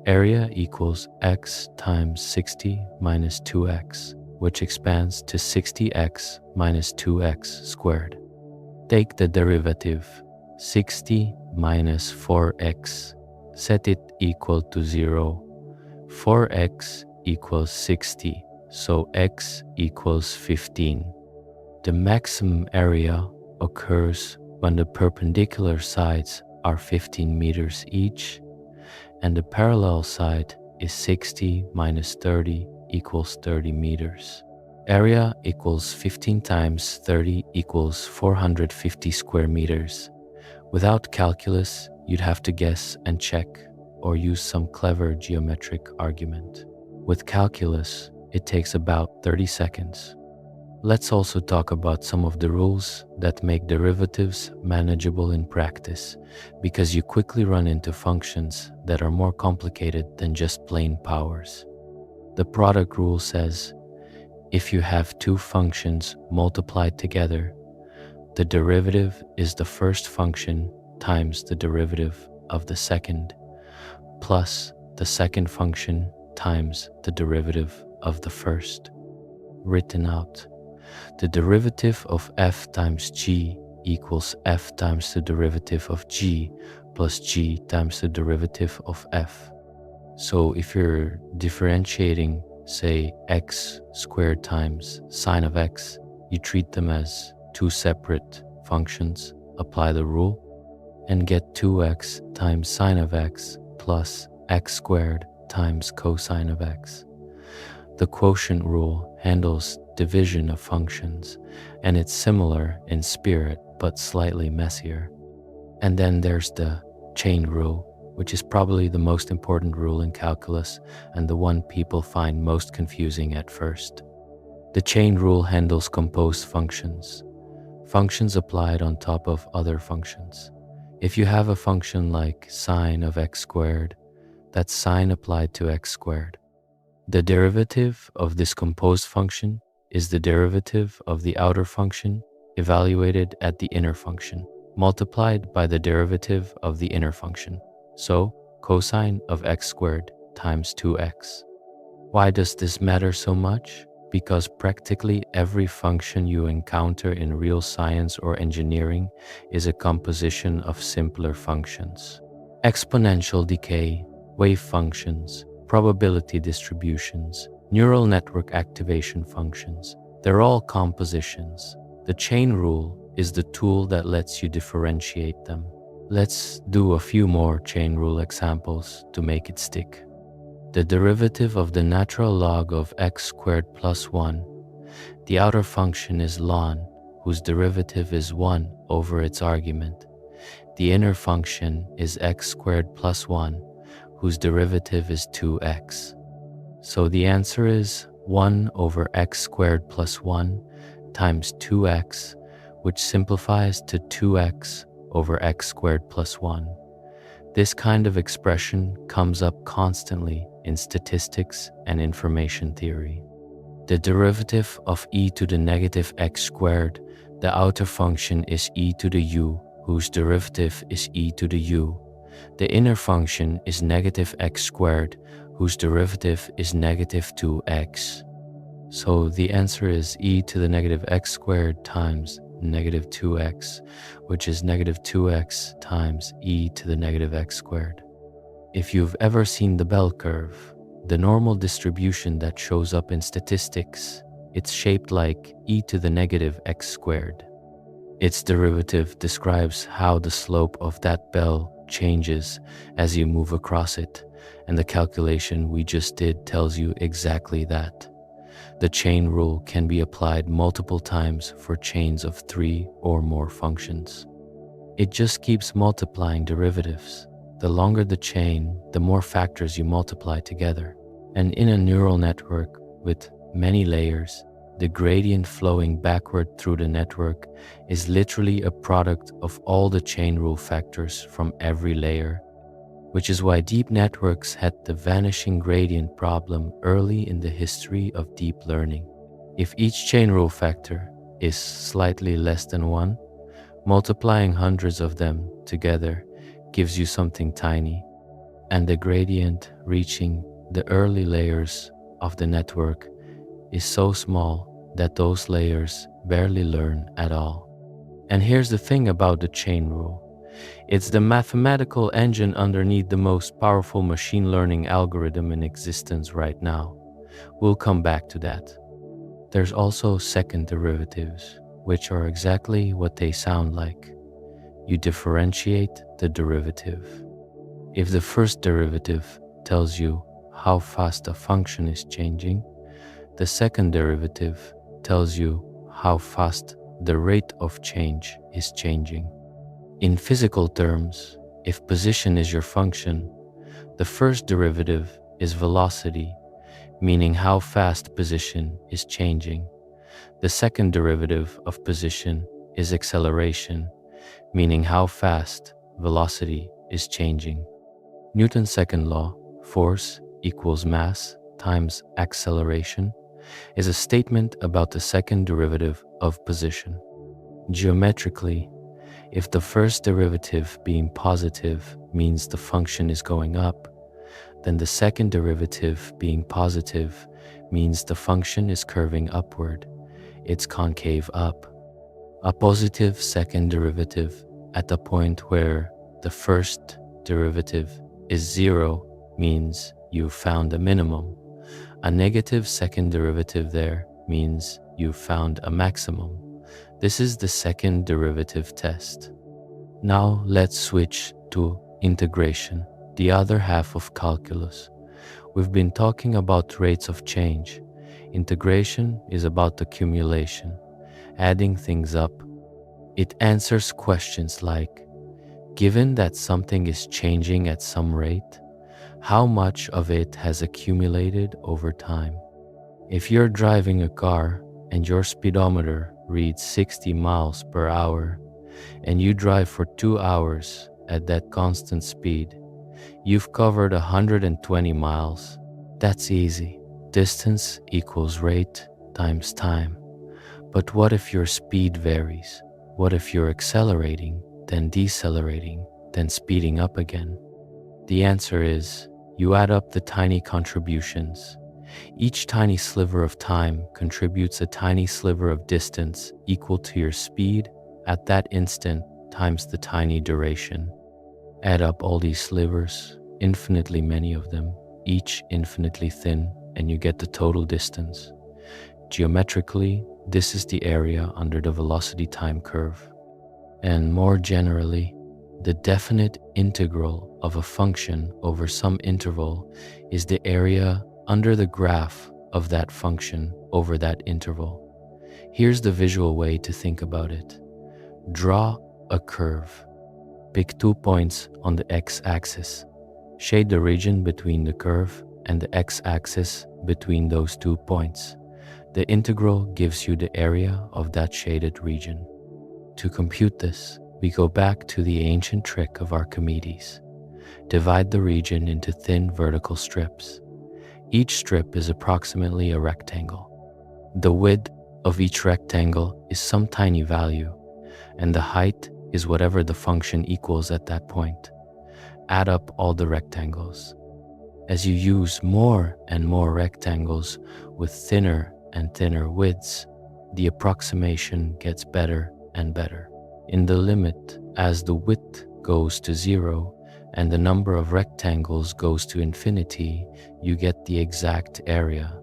Area equals x times 60 minus 2x, which expands to 60x minus 2x squared. Take the derivative, 60 minus 4x, set it equal to 0. 4x equals 60, so x equals 15. The maximum area occurs when the perpendicular sides are 15 meters each, and the parallel side is 60 minus 30 equals 30 meters. Area equals 15 times 30 equals 450 square meters. Without calculus, you'd have to guess and check or use some clever geometric argument. With calculus, it takes about 30 seconds. Let's also talk about some of the rules that make derivatives manageable in practice, because you quickly run into functions that are more complicated than just plain powers. The product rule says, if you have 2 functions multiplied together, the derivative is the first function times the derivative of the second, plus the second function times the derivative of the first. Written out, the derivative of f times g equals f times the derivative of g plus g times the derivative of f. So if you're differentiating, say, x squared times sine of x, you treat them as 2 separate functions, apply the rule, and get 2x times sine of x plus x squared times cosine of x. The quotient rule handles division of functions, and it's similar in spirit but slightly messier. And then there's the chain rule, which is probably the most important rule in calculus and the one people find most confusing at first. The chain rule handles composed functions, functions applied on top of other functions. If you have a function like sine of x squared, that's sine applied to x squared. The derivative of this composed function is the derivative of the outer function evaluated at the inner function, multiplied by the derivative of the inner function. So, cosine of x squared times 2x. Why does this matter so much? Because practically every function you encounter in real science or engineering is a composition of simpler functions. Exponential decay, wave functions, probability distributions, neural network activation functions, they're all compositions. The chain rule is the tool that lets you differentiate them. Let's do a few more chain rule examples to make it stick. The derivative of the natural log of x squared plus 1. The outer function is ln, whose derivative is 1 over its argument. The inner function is x squared plus 1, whose derivative is 2x. So the answer is 1 over x squared plus 1 times 2x, which simplifies to 2x over x squared plus 1. This kind of expression comes up constantly in statistics and information theory. The derivative of e to the negative x squared, the outer function is e to the u whose derivative is e to the u. The inner function is negative x squared, whose derivative is negative 2x. So the answer is e to the negative x squared times negative 2x, which is negative 2x times e to the negative x squared. If you've ever seen the bell curve, the normal distribution that shows up in statistics, it's shaped like e to the negative x squared. Its derivative describes how the slope of that bell changes as you move across it, and the calculation we just did tells you exactly that. The chain rule can be applied multiple times for chains of 3 or more functions. It just keeps multiplying derivatives. The longer the chain, the more factors you multiply together. And in a neural network with many layers, the gradient flowing backward through the network is literally a product of all the chain rule factors from every layer, which is why deep networks had the vanishing gradient problem early in the history of deep learning. If each chain rule factor is slightly less than 1, multiplying hundreds of them together gives you something tiny, and the gradient reaching the early layers of the network is so small that those layers barely learn at all. And here's the thing about the chain rule. It's the mathematical engine underneath the most powerful machine learning algorithm in existence right now. We'll come back to that. There's also second derivatives, which are exactly what they sound like. You differentiate the derivative. If the first derivative tells you how fast a function is changing, the second derivative tells you how fast the rate of change is changing. In physical terms, if position is your function, the first derivative is velocity, meaning how fast position is changing. The second derivative of position is acceleration, meaning how fast velocity is changing. Newton's second law, force equals mass times acceleration, is a statement about the second derivative of position. Geometrically, if the first derivative being positive means the function is going up, then the second derivative being positive means the function is curving upward. It's concave up. A positive second derivative at the point where the first derivative is 0 means you've found a minimum. A negative second derivative there means you've found a maximum. This is the second derivative test. Now let's switch to integration, the other half of calculus. We've been talking about rates of change. Integration is about accumulation, adding things up. It answers questions like, given that something is changing at some rate, how much of it has accumulated over time? If you're driving a car and your speedometer reads 60 miles per hour and you drive for 2 hours at that constant speed, you've covered 120 miles. That's easy. Distance equals rate times time. But what if your speed varies? What if you're accelerating, then decelerating, then speeding up again? The answer is, you add up the tiny contributions. Each tiny sliver of time contributes a tiny sliver of distance equal to your speed at that instant times the tiny duration. Add up all these slivers, infinitely many of them, each infinitely thin, and you get the total distance. Geometrically, this is the area under the velocity time curve. And more generally, the definite integral of a function over some interval is the area under the graph of that function over that interval. Here's the visual way to think about it. Draw a curve. Pick 2 points on the x-axis. Shade the region between the curve and the x-axis between those 2 points. The integral gives you the area of that shaded region. To compute this, we go back to the ancient trick of Archimedes. Divide the region into thin vertical strips. Each strip is approximately a rectangle. The width of each rectangle is some tiny value, and the height is whatever the function equals at that point. Add up all the rectangles. As you use more and more rectangles with thinner and thinner widths, the approximation gets better and better. In the limit, as the width goes to 0 and the number of rectangles goes to infinity, you get the exact area.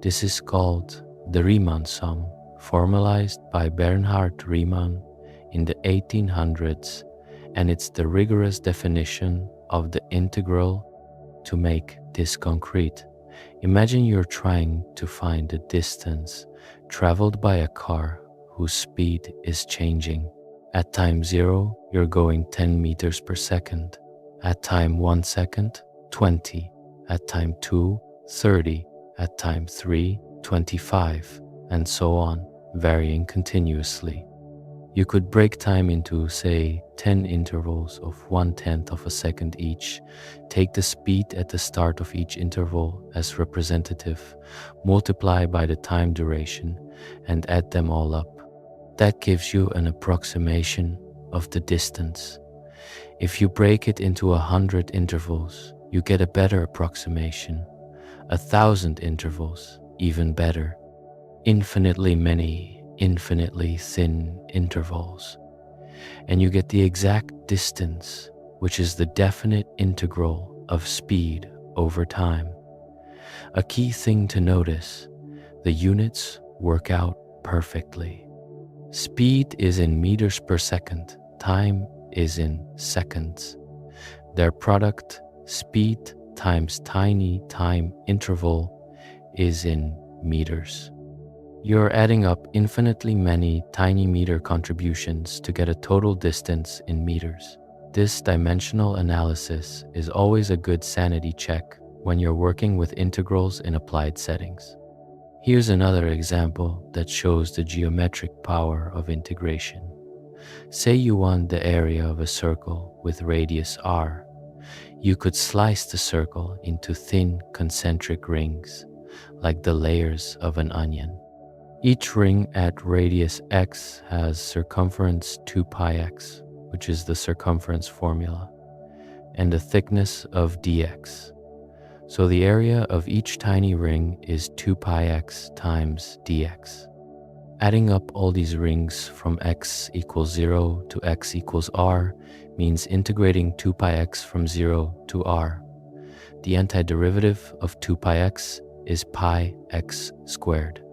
This is called the Riemann sum, formalized by Bernhard Riemann in the 1800s, and it's the rigorous definition of the integral to make this concrete. Imagine you're trying to find the distance traveled by a car whose speed is changing. At time 0, you're going 10 meters per second. At time 1 second, 20. At time 2, 30. At time 3, 25. And so on, varying continuously. You could break time into, say, 10 intervals of 1/10 of a second each, take the speed at the start of each interval as representative, multiply by the time duration, and add them all up. That gives you an approximation of the distance. If you break it into 100 intervals, you get a better approximation. 1,000 intervals, even better. Infinitely many, infinitely thin intervals, and you get the exact distance, which is the definite integral of speed over time. A key thing to notice, the units work out perfectly. Speed is in meters per second, time is in seconds. Their product, speed times tiny time interval, is in meters. You're adding up infinitely many tiny meter contributions to get a total distance in meters. This dimensional analysis is always a good sanity check when you're working with integrals in applied settings. Here's another example that shows the geometric power of integration. Say you want the area of a circle with radius r. You could slice the circle into thin concentric rings, like the layers of an onion. Each ring at radius x has circumference 2 pi x, which is the circumference formula, and a thickness of dx. So the area of each tiny ring is 2 pi x times dx. Adding up all these rings from x equals 0 to x equals r means integrating 2 pi x from 0 to r. The antiderivative of 2 pi x is pi x squared.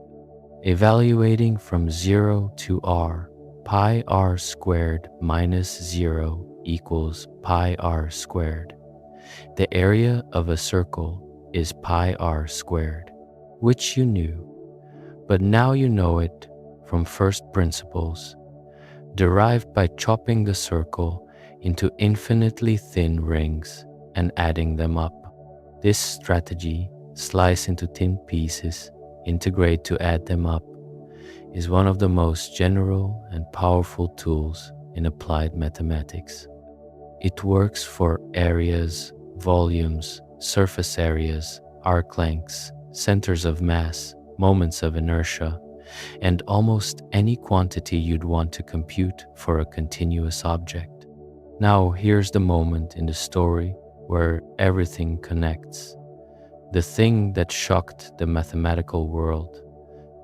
Evaluating from 0 to r, pi r squared minus 0 equals pi r squared. The area of a circle is pi r squared, which you knew, but now you know it from first principles, derived by chopping the circle into infinitely thin rings and adding them up. This strategy, slice into thin pieces, integrate to add them up, is one of the most general and powerful tools in applied mathematics. It works for areas, volumes, surface areas, arc lengths, centers of mass, moments of inertia, and almost any quantity you'd want to compute for a continuous object. Now here's the moment in the story where everything connects. The thing that shocked the mathematical world,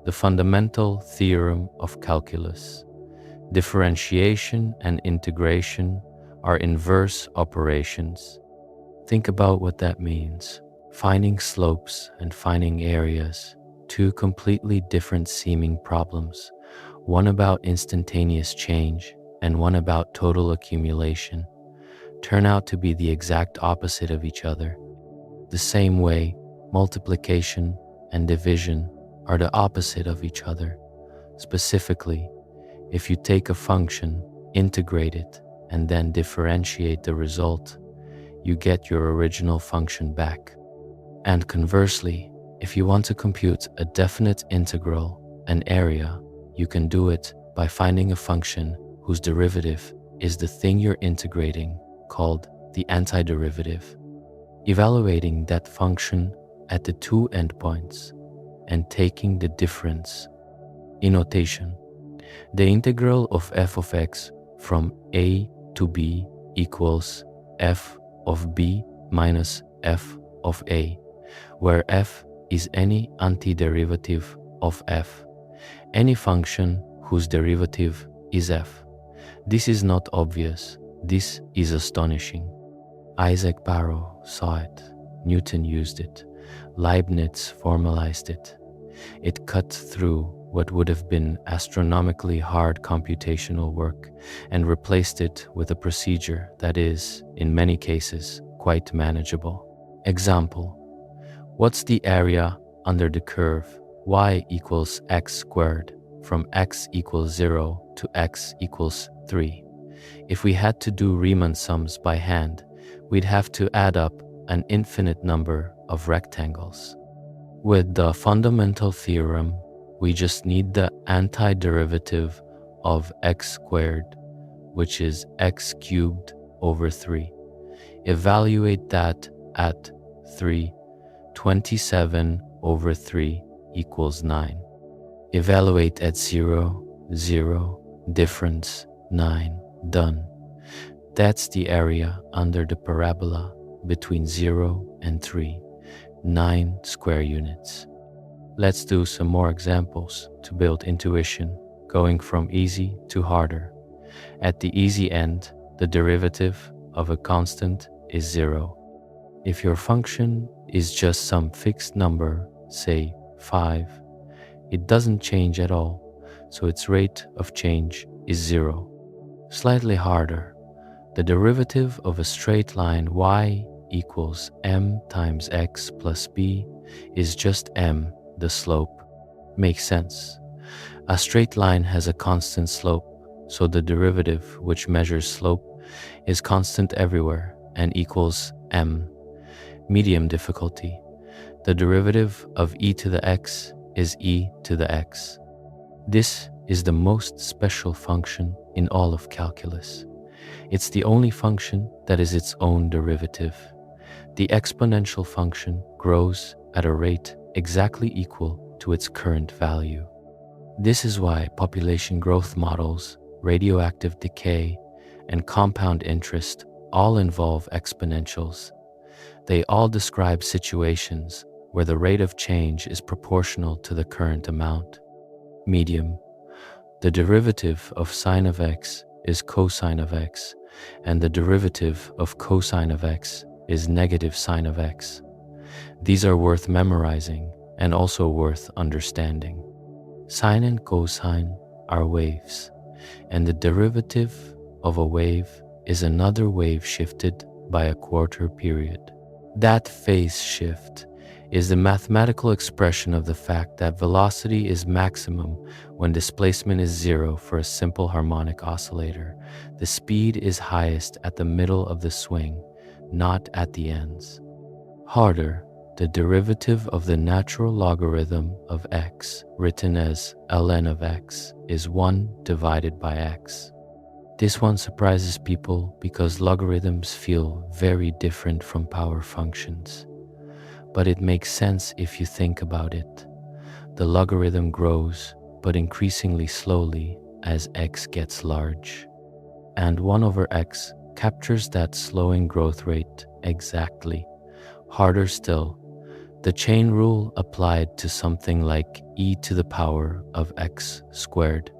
the fundamental theorem of calculus. Differentiation and integration are inverse operations. Think about what that means. Finding slopes and finding areas, two completely different seeming problems, one about instantaneous change and one about total accumulation, turn out to be the exact opposite of each other. The same way, multiplication and division are the opposite of each other. Specifically, if you take a function, integrate it, and then differentiate the result, you get your original function back. And conversely, if you want to compute a definite integral, an area, you can do it by finding a function whose derivative is the thing you're integrating, called the antiderivative. Evaluating that function at the two endpoints and taking the difference. In notation, the integral of f of x from A to B equals f of B minus f of A, where f is any antiderivative of f, any function whose derivative is f. This is not obvious, this is astonishing. Isaac Barrow saw it, Newton used it, Leibniz formalized it. It cut through what would have been astronomically hard computational work and replaced it with a procedure that is, in many cases, quite manageable. Example: what's the area under the curve y equals x squared from x equals 0 to x equals 3? If we had to do Riemann sums by hand, we'd have to add up an infinite number of rectangles. With the fundamental theorem, we just need the antiderivative of x squared, which is x cubed over 3. Evaluate that at 3. 27 over 3 equals 9. Evaluate at 0, 0, difference 9, done. That's the area under the parabola between 0 and 3, 9 square units. Let's do some more examples to build intuition, going from easy to harder. At the easy end, the derivative of a constant is 0. If your function is just some fixed number, say 5, it doesn't change at all, so its rate of change is 0. Slightly harder, the derivative of a straight line y equals m times x plus b is just m, the slope. Makes sense. A straight line has a constant slope, so the derivative, which measures slope, is constant everywhere and equals m. Medium difficulty. The derivative of e to the x is e to the x. This is the most special function in all of calculus. It's the only function that is its own derivative. The exponential function grows at a rate exactly equal to its current value. This is why population growth models, radioactive decay, and compound interest all involve exponentials. They all describe situations where the rate of change is proportional to the current amount. Medium. The derivative of sine of x is cosine of x, and the derivative of cosine of x is negative sine of x. These are worth memorizing and also worth understanding. Sine and cosine are waves, and the derivative of a wave is another wave shifted by a quarter period. That phase shift is the mathematical expression of the fact that velocity is maximum when displacement is 0 for a simple harmonic oscillator. The speed is highest at the middle of the swing, not at the ends. Harder, the derivative of the natural logarithm of x, written as ln of x, is 1 divided by x. This one surprises people because logarithms feel very different from power functions. But it makes sense if you think about it. The logarithm grows, but increasingly slowly as x gets large. And 1 over x captures that slowing growth rate exactly. Harder still, the chain rule applied to something like e to the power of x squared.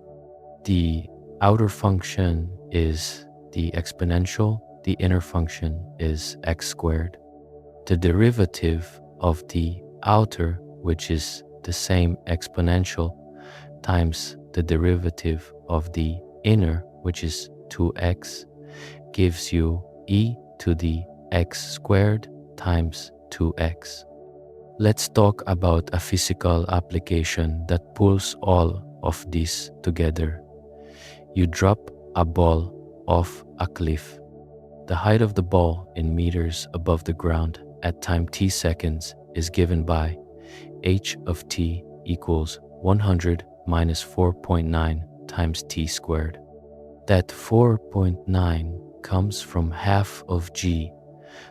The outer function is the exponential, the inner function is x squared. The derivative of the outer, which is the same exponential, times the derivative of the inner, which is 2x, gives you e to the x squared times 2x. Let's talk about a physical application that pulls all of this together. You drop a ball off a cliff. The height of the ball in meters above the ground at time t seconds is given by h of t equals 100 minus 4.9 times t squared. That 4.9 comes from half of g,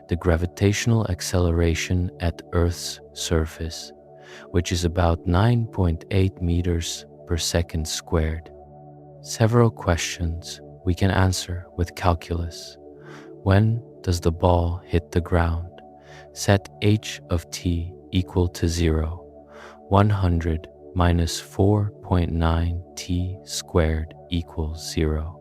the gravitational acceleration at Earth's surface, which is about 9.8 meters per second squared. Several questions we can answer with calculus. When does the ball hit the ground? Set h of t equal to 0. 100 minus 4.9 t squared equals 0.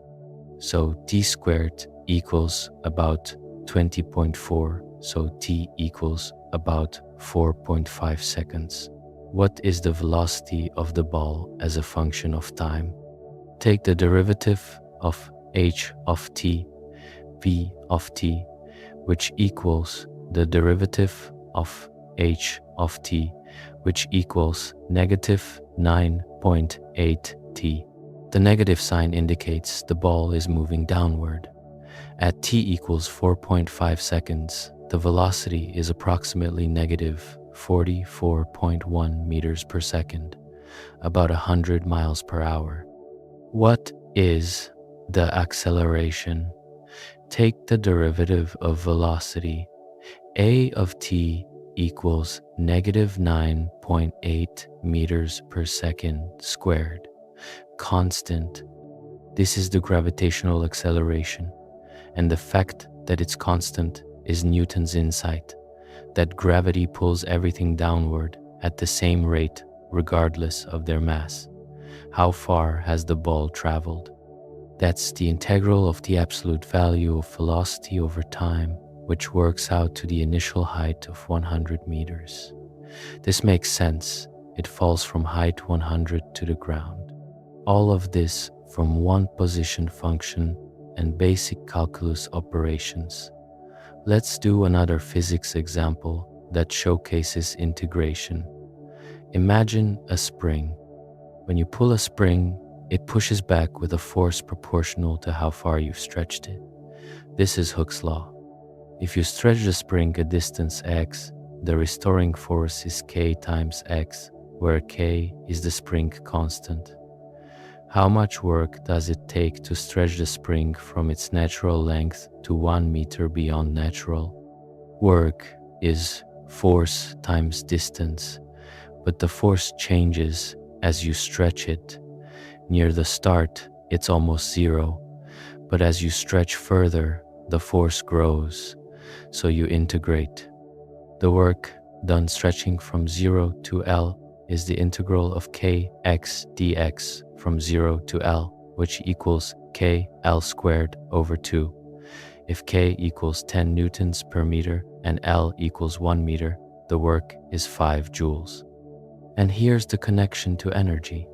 So t squared equals about 20.4, so t equals about 4.5 seconds. What is the velocity of the ball as a function of time? Take the derivative of h of t, v of t, which equals the derivative of h of t, which equals negative 9.8 t. The negative sign indicates the ball is moving downward. At t equals 4.5 seconds, the velocity is approximately negative 44.1 meters per second, about 100 miles per hour. What is the acceleration? Take the derivative of velocity. A of t equals negative 9.8 meters per second squared. Constant. This is the gravitational acceleration, and the fact that it's constant is Newton's insight, that gravity pulls everything downward at the same rate regardless of their mass. How far has the ball traveled? That's the integral of the absolute value of velocity over time, which works out to the initial height of 100 meters. This makes sense. It falls from height 100 to the ground. All of this from one position function and basic calculus operations. Let's do another physics example that showcases integration. Imagine a spring. When you pull a spring, it pushes back with a force proportional to how far you've stretched it. This is Hooke's law. If you stretch the spring a distance x, the restoring force is k times x, where k is the spring constant. How much work does it take to stretch the spring from its natural length to 1 meter beyond natural? Work is force times distance, but the force changes as you stretch it. Near the start, it's almost zero, but as you stretch further, the force grows, so you integrate. The work done stretching from 0 to L is the integral of kx dx from 0 to L, which equals k L squared over 2. If k equals 10 newtons per meter and L equals 1 meter, the work is 5 joules. And here's the connection to energy.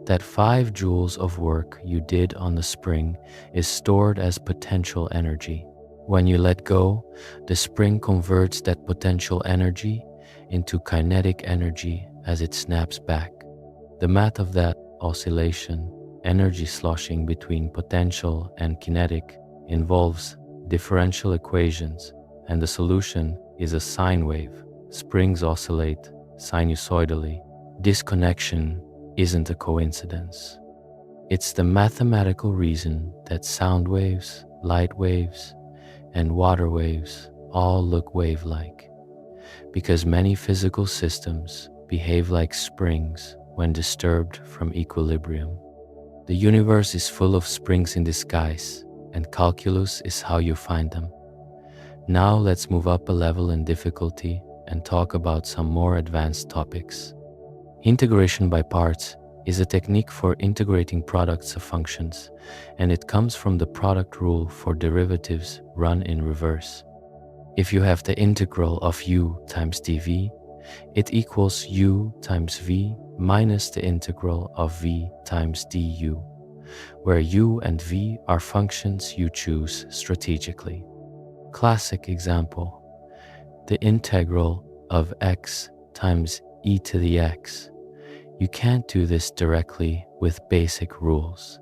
That 5 joules of work you did on the spring is stored as potential energy. When you let go, the spring converts that potential energy into kinetic energy as it snaps back. The math of that oscillation, energy sloshing between potential and kinetic, involves differential equations, and the solution is a sine wave. Springs oscillate sinusoidally. This connection isn't a coincidence. It's the mathematical reason that sound waves, light waves, and water waves all look wave-like, because many physical systems behave like springs when disturbed from equilibrium. The universe is full of springs in disguise, and calculus is how you find them. Now let's move up a level in difficulty and talk about some more advanced topics. Integration by parts is a technique for integrating products of functions, and it comes from the product rule for derivatives run in reverse. If you have the integral of u times dv, it equals u times v minus the integral of v times du, where u and v are functions you choose strategically. Classic example: the integral of x times e to the x. You can't do this directly with basic rules.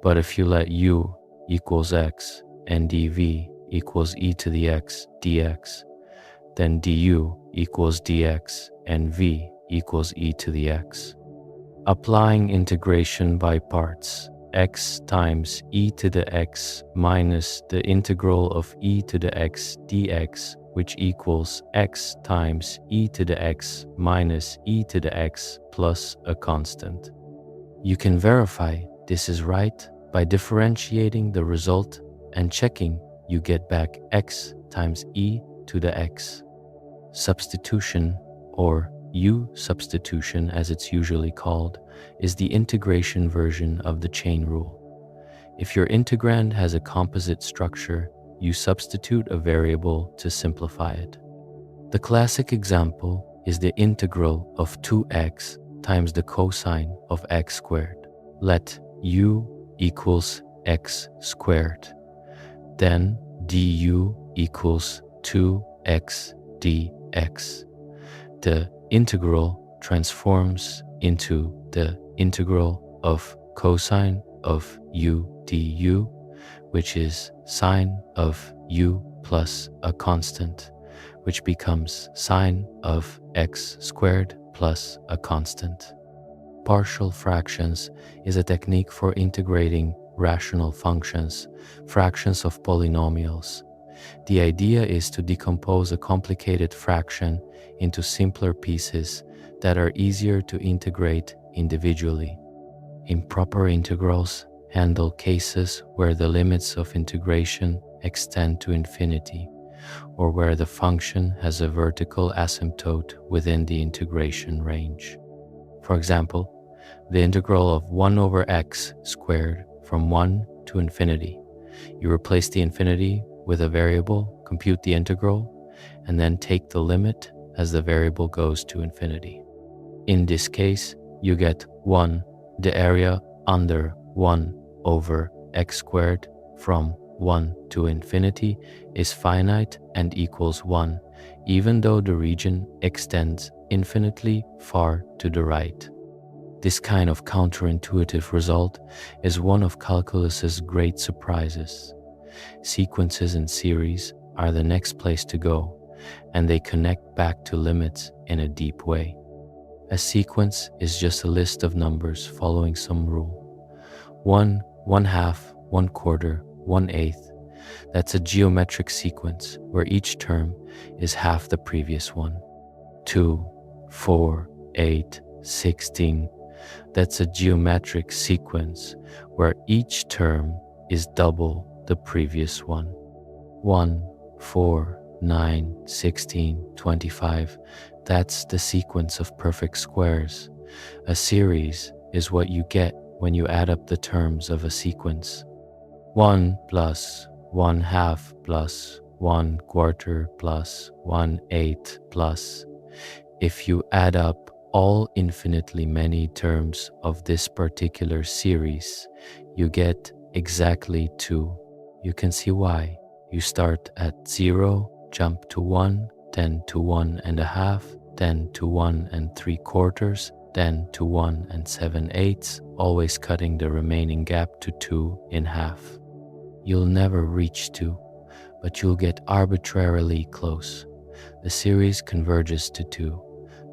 But if you let u equals x and dv equals e to the x dx, then du equals dx and v equals e to the x. Applying integration by parts, x times e to the x minus the integral of e to the x dx, which equals x times e to the x minus e to the x plus a constant. You can verify this is right By differentiating the result and checking, you get back x times e to the x. Substitution, or U substitution as it's usually called, is the integration version of the chain rule. If your integrand has a composite structure, you substitute a variable to simplify it. The classic example is the integral of 2x times the cosine of x squared. Let u equals x squared. Then du equals 2x dx. The integral transforms into the integral of cosine of u du, which is sine of u plus a constant, which becomes sine of x squared plus a constant. Partial fractions is a technique for integrating rational functions, fractions of polynomials. The idea is to decompose a complicated fraction into simpler pieces that are easier to integrate individually. Improper integrals handle cases where the limits of integration extend to infinity, or where the function has a vertical asymptote within the integration range. For example, the integral of 1 over x squared from 1 to infinity. You replace the infinity with a variable, compute the integral, and then take the limit as the variable goes to infinity. In this case, you get 1, the area under 1 over x squared from 1 to infinity is finite and equals 1, even though the region extends infinitely far to the right. This kind of counterintuitive result is one of calculus's great surprises. Sequences and series are the next place to go, and they connect back to limits in a deep way. A sequence is just a list of numbers following some rule. 1, 1/2, 1/4, 1/8. That's a geometric sequence where each term is half the previous one. 2, 4, 8, 16. That's a geometric sequence where each term is double the previous one. 1, 4, 9, 16, 25. That's the sequence of perfect squares. A series is what you get when you add up the terms of a sequence. 1 plus 1/2 plus 1/4 plus 1/8 plus. If you add up all infinitely many terms of this particular series, you get exactly 2. You can see why. You start at 0, jump to 1, then to 1.5, then to 1 3/4, then to 1 7/8, always cutting the remaining gap to 2 in half. You'll never reach 2, but you'll get arbitrarily close. The series converges to 2.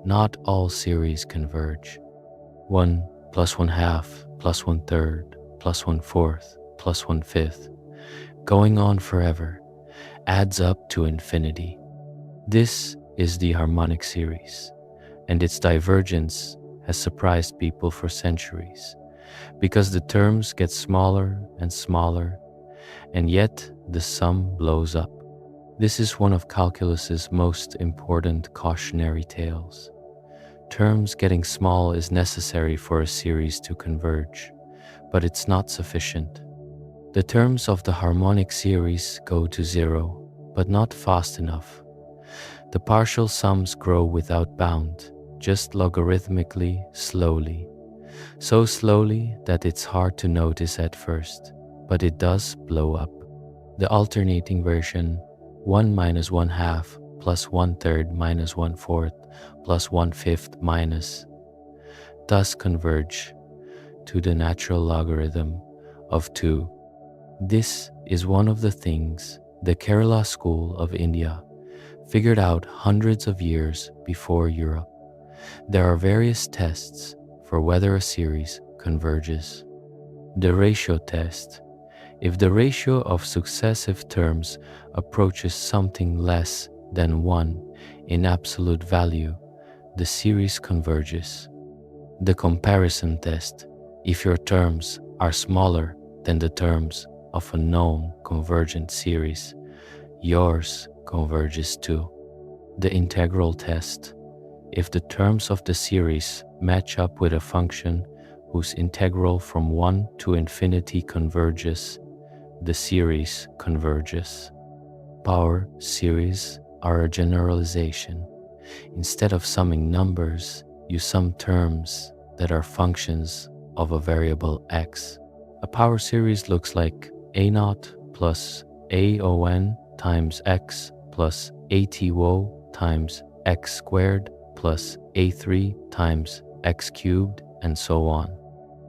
Not all series converge. 1 plus 1/2 plus 1/3 plus 1/4 plus 1/5, going on forever, adds up to infinity. This is the harmonic series, and its divergence has surprised people for centuries, because the terms get smaller and smaller, and yet the sum blows up. This is one of calculus's most important cautionary tales. Terms getting small is necessary for a series to converge, but it's not sufficient. The terms of the harmonic series go to 0, but not fast enough. The partial sums grow without bound, just logarithmically slowly. So slowly that it's hard to notice at first, but it does blow up. The alternating version, 1 minus 1/2 plus 1/3 minus 1/4 plus 1/5 minus, thus converge to the natural logarithm of 2. This is one of the things the Kerala school of India figured out hundreds of years before Europe. There are various tests for whether a series converges. The ratio test. If the ratio of successive terms approaches something less than 1 in absolute value, the series converges. The comparison test. If your terms are smaller than the terms of a known convergent series, yours converges too. The integral test. If the terms of the series match up with a function whose integral from 1 to infinity converges, the series converges. Power series are a generalization. Instead of summing numbers, you sum terms that are functions of a variable x. A power series looks like a0 plus aon times x plus ato times x squared plus a3 times x cubed, and so on.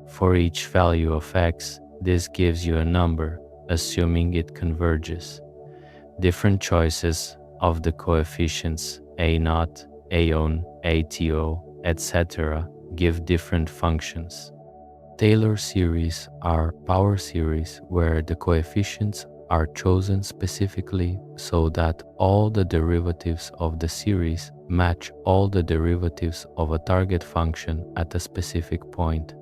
For each value of x, this gives you a number, assuming it converges. Different choices of the coefficients a0, aon, ato, etc. give different functions. Taylor series are power series where the coefficients are chosen specifically so that all the derivatives of the series match all the derivatives of a target function at a specific point.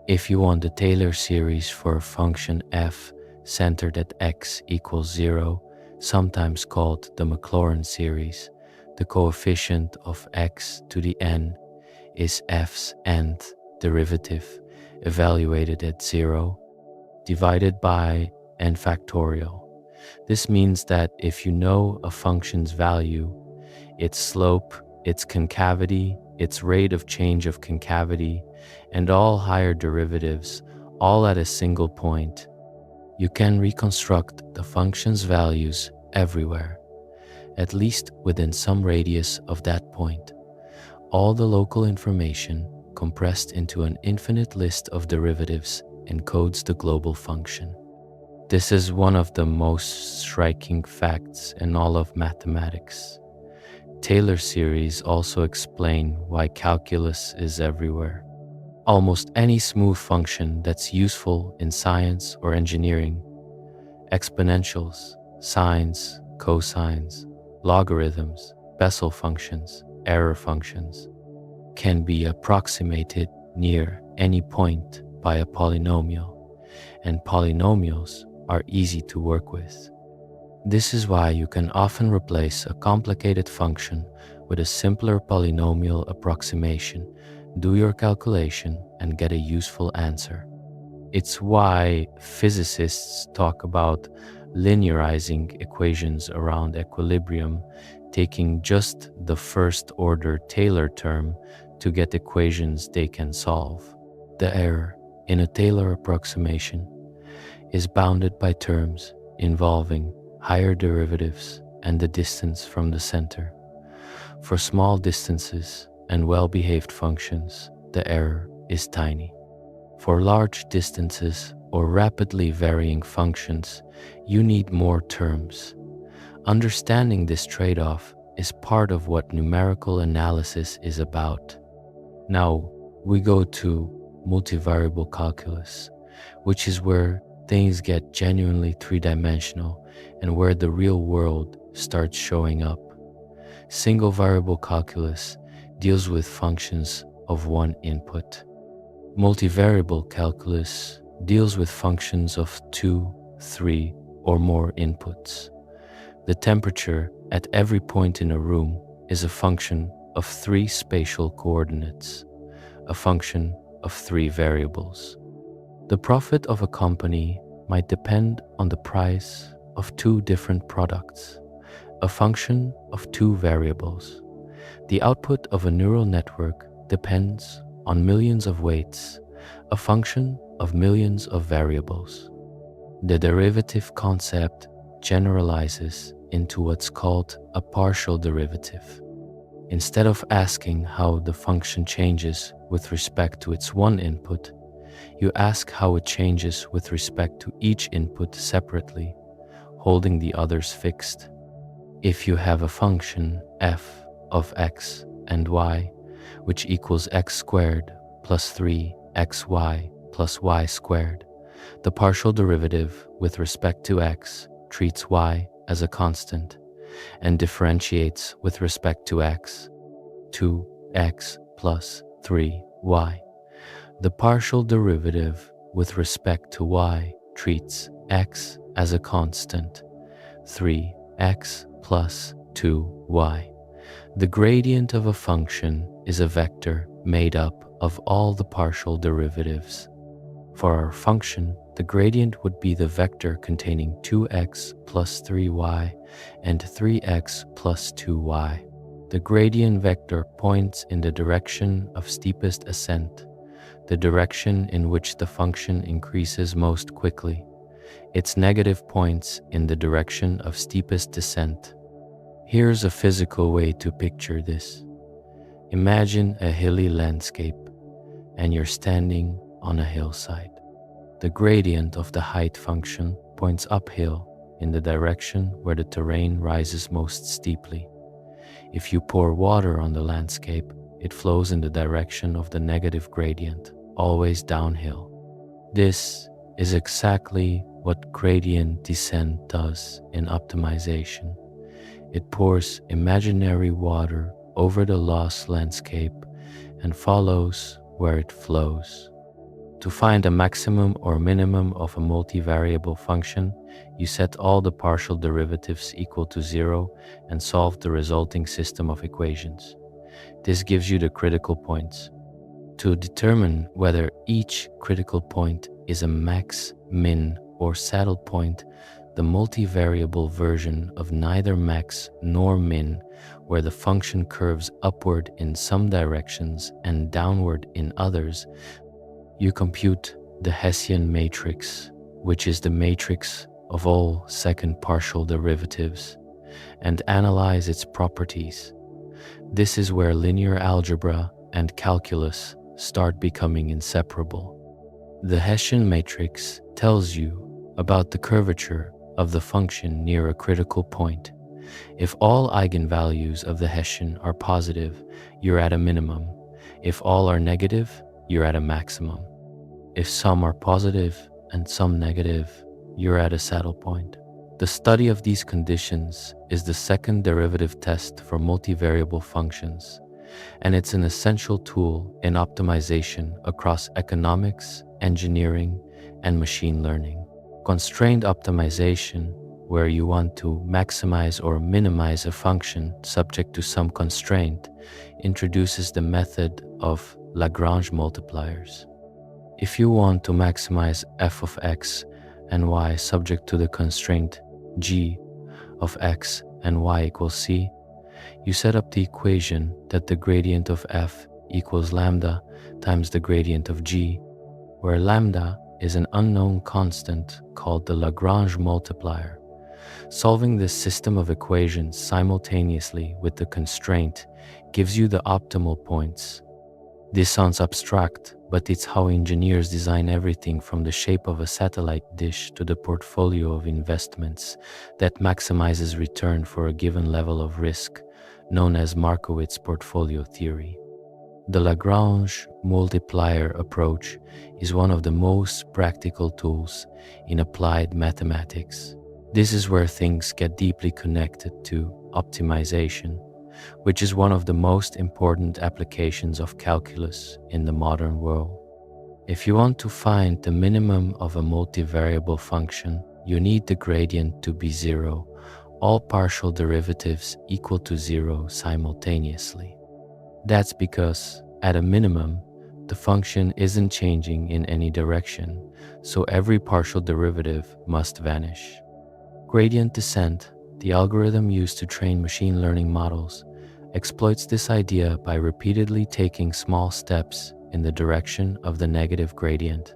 If you want the Taylor series for a function f centered at x equals 0, sometimes called the Maclaurin series, the coefficient of x to the n is f's nth derivative, evaluated at 0, divided by n factorial. This means that if you know a function's value, its slope, its concavity, its rate of change of concavity, and all higher derivatives, all at a single point, you can reconstruct the function's values everywhere, at least within some radius of that point. All the local information compressed into an infinite list of derivatives encodes the global function. This is one of the most striking facts in all of mathematics. Taylor series also explain why calculus is everywhere. Almost any smooth function that's useful in science or engineering, exponentials, sines, cosines, logarithms, Bessel functions, error functions, can be approximated near any point by a polynomial, and polynomials are easy to work with. This is why you can often replace a complicated function with a simpler polynomial approximation, do your calculation, and get a useful answer. It's why physicists talk about linearizing equations around equilibrium, taking just the first-order Taylor term to get equations they can solve. The error in a Taylor approximation is bounded by terms involving higher derivatives and the distance from the center. For small distances and well-behaved functions, the error is tiny. For large distances or rapidly varying functions, you need more terms. Understanding this trade-off is part of what numerical analysis is about. Now, we go to multivariable calculus, which is where things get genuinely three-dimensional and where the real world starts showing up. Single variable calculus deals with functions of one input. Multivariable calculus deals with functions of 2, 3, or more inputs. The temperature at every point in a room is a function of 3 spatial coordinates, a function of 3 variables. The profit of a company might depend on the price of 2 different products, a function of 2 variables. The output of a neural network depends on millions of weights, a function of millions of variables. The derivative concept generalizes into what's called a partial derivative. Instead of asking how the function changes with respect to its one input, you ask how it changes with respect to each input separately, holding the others fixed. If you have a function f of x and y, which equals x squared plus 3xy plus y squared, the partial derivative with respect to x treats y as a constant and differentiates with respect to x, 2x plus 3y. The partial derivative with respect to y treats x as a constant, 3x plus 2y. The gradient of a function is a vector made up of all the partial derivatives. For our function, the gradient would be the vector containing 2x plus 3y and 3x plus 2y. The gradient vector points in the direction of steepest ascent, the direction in which the function increases most quickly. Its negative points in the direction of steepest descent. Here's a physical way to picture this. Imagine a hilly landscape, and you're standing on a hillside. The gradient of the height function points uphill in the direction where the terrain rises most steeply. If you pour water on the landscape, it flows in the direction of the negative gradient, always downhill. This is exactly what gradient descent does in optimization. It pours imaginary water over the lost landscape and follows where it flows. To find a maximum or minimum of a multivariable function, you set all the partial derivatives equal to 0 and solve the resulting system of equations. This gives you the critical points. To determine whether each critical point is a max, min, or saddle point, the multivariable version of neither max nor min, where the function curves upward in some directions and downward in others, you compute the Hessian matrix, which is the matrix of all second partial derivatives, and analyze its properties. This is where linear algebra and calculus start becoming inseparable. The Hessian matrix tells you about the curvature of the function near a critical point. If all eigenvalues of the Hessian are positive, you're at a minimum. If all are negative, you're at a maximum. If some are positive and some negative, you're at a saddle point. The study of these conditions is the second derivative test for multivariable functions, and it's an essential tool in optimization across economics, engineering, and machine learning. Constrained optimization, where you want to maximize or minimize a function subject to some constraint, introduces the method of Lagrange multipliers. If you want to maximize f of x and y subject to the constraint g of x and y equals c, you set up the equation that the gradient of f equals lambda times the gradient of g, where lambda is an unknown constant called the Lagrange multiplier. Solving this system of equations simultaneously with the constraint gives you the optimal points. This sounds abstract, but it's how engineers design everything from the shape of a satellite dish to the portfolio of investments that maximizes return for a given level of risk, known as Markowitz portfolio theory. The Lagrange multiplier approach is one of the most practical tools in applied mathematics. This is where things get deeply connected to optimization, which is one of the most important applications of calculus in the modern world. If you want to find the minimum of a multivariable function, you need the gradient to be 0, all partial derivatives equal to 0 simultaneously. That's because, at a minimum, the function isn't changing in any direction, so every partial derivative must vanish. Gradient descent, the algorithm used to train machine learning models, exploits this idea by repeatedly taking small steps in the direction of the negative gradient,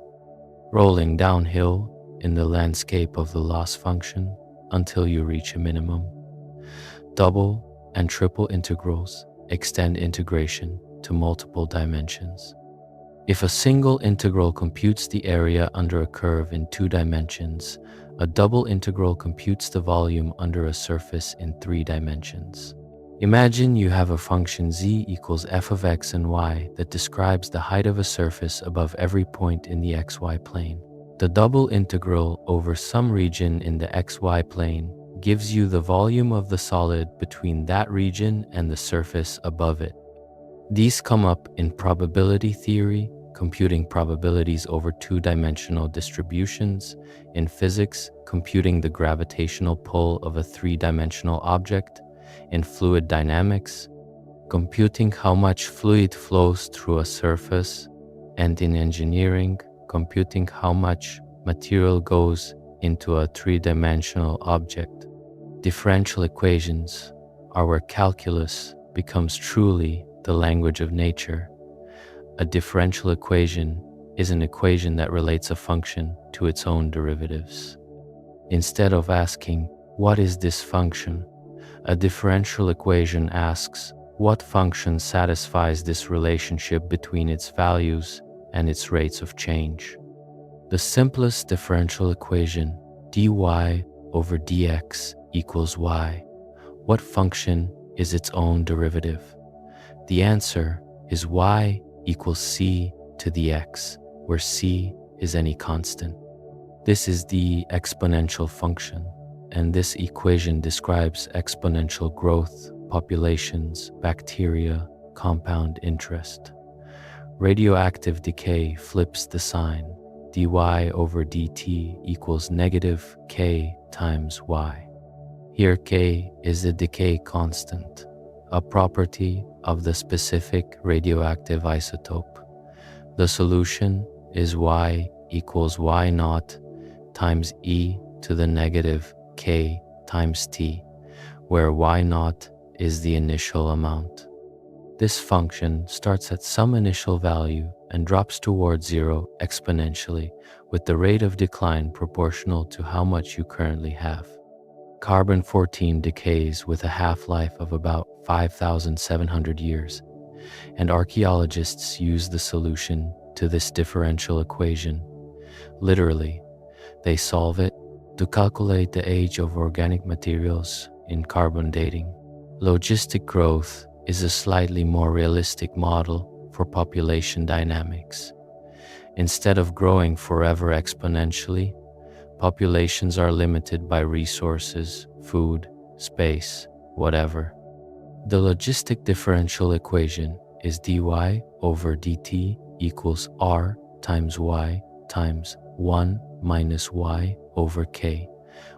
rolling downhill in the landscape of the loss function until you reach a minimum. Double and triple integrals extend integration to multiple dimensions. If a single integral computes the area under a curve in 2 dimensions, a double integral computes the volume under a surface in 3 dimensions. Imagine you have a function z equals f of x and y that describes the height of a surface above every point in the xy plane. The double integral over some region in the xy plane gives you the volume of the solid between that region and the surface above it. These come up in probability theory, computing probabilities over two-dimensional distributions. In physics, computing the gravitational pull of a three-dimensional object. In fluid dynamics, computing how much fluid flows through a surface. And in engineering, computing how much material goes into a three-dimensional object. Differential equations are where calculus becomes truly the language of nature. A differential equation is an equation that relates a function to its own derivatives. Instead of asking, "What is this function?" a differential equation asks, "What function satisfies this relationship between its values and its rates of change?" The simplest differential equation, dy over dx equals y. What function is its own derivative? The answer is y equals c to the x, where c is any constant. This is the exponential function, and this equation describes exponential growth, populations, bacteria, compound interest. Radioactive decay flips the sign. dy over dt equals negative k times y. Here k is the decay constant, a property of the specific radioactive isotope. The solution is y equals y naught times e to the negative k times t, where y naught is the initial amount. This function starts at some initial value and drops towards zero exponentially, with the rate of decline proportional to how much you currently have. Carbon-14 decays with a half-life of about 5,700 years, and archaeologists use the solution to this differential equation. Literally, they solve it to calculate the age of organic materials in carbon dating. Logistic growth is a slightly more realistic model for population dynamics. Instead of growing forever exponentially, populations are limited by resources, food, space, whatever. The logistic differential equation is dy over dt equals r times y times 1 minus y over k,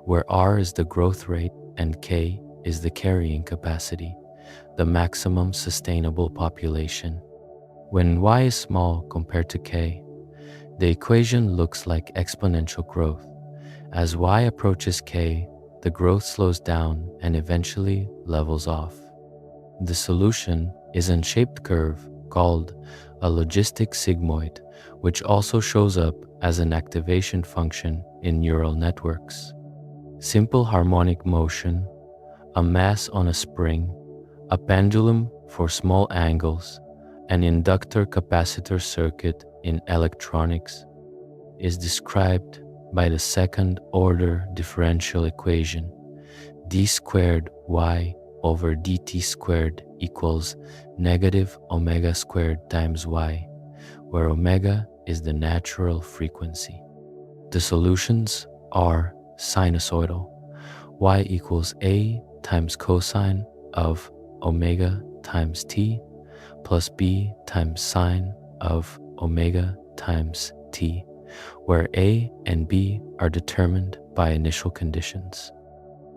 where r is the growth rate and k is the carrying capacity, the maximum sustainable population. When y is small compared to k, the equation looks like exponential growth. As y approaches k, the growth slows down and eventually levels off. The solution is an shaped curve called a logistic sigmoid, which also shows up as an activation function in neural networks. Simple harmonic motion, a mass on a spring, a pendulum for small angles, an inductor-capacitor circuit in electronics is described by the second-order differential equation. d squared y over dt squared equals negative omega squared times y, where omega is the natural frequency. The solutions are sinusoidal. Y equals a times cosine of omega times t plus b times sine of omega times t, where a and b are determined by initial conditions.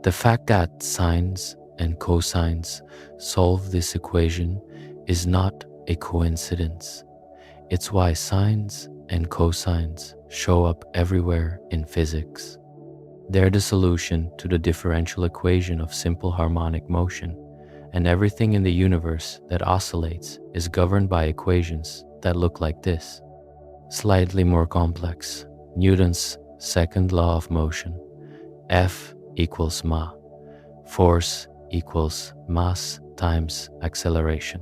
The fact that sines and cosines solve this equation is not a coincidence. It's why sines and cosines show up everywhere in physics. They're the solution to the differential equation of simple harmonic motion, and everything in the universe that oscillates is governed by equations that look like this. Slightly more complex, Newton's second law of motion. F equals ma. Force equals mass times acceleration.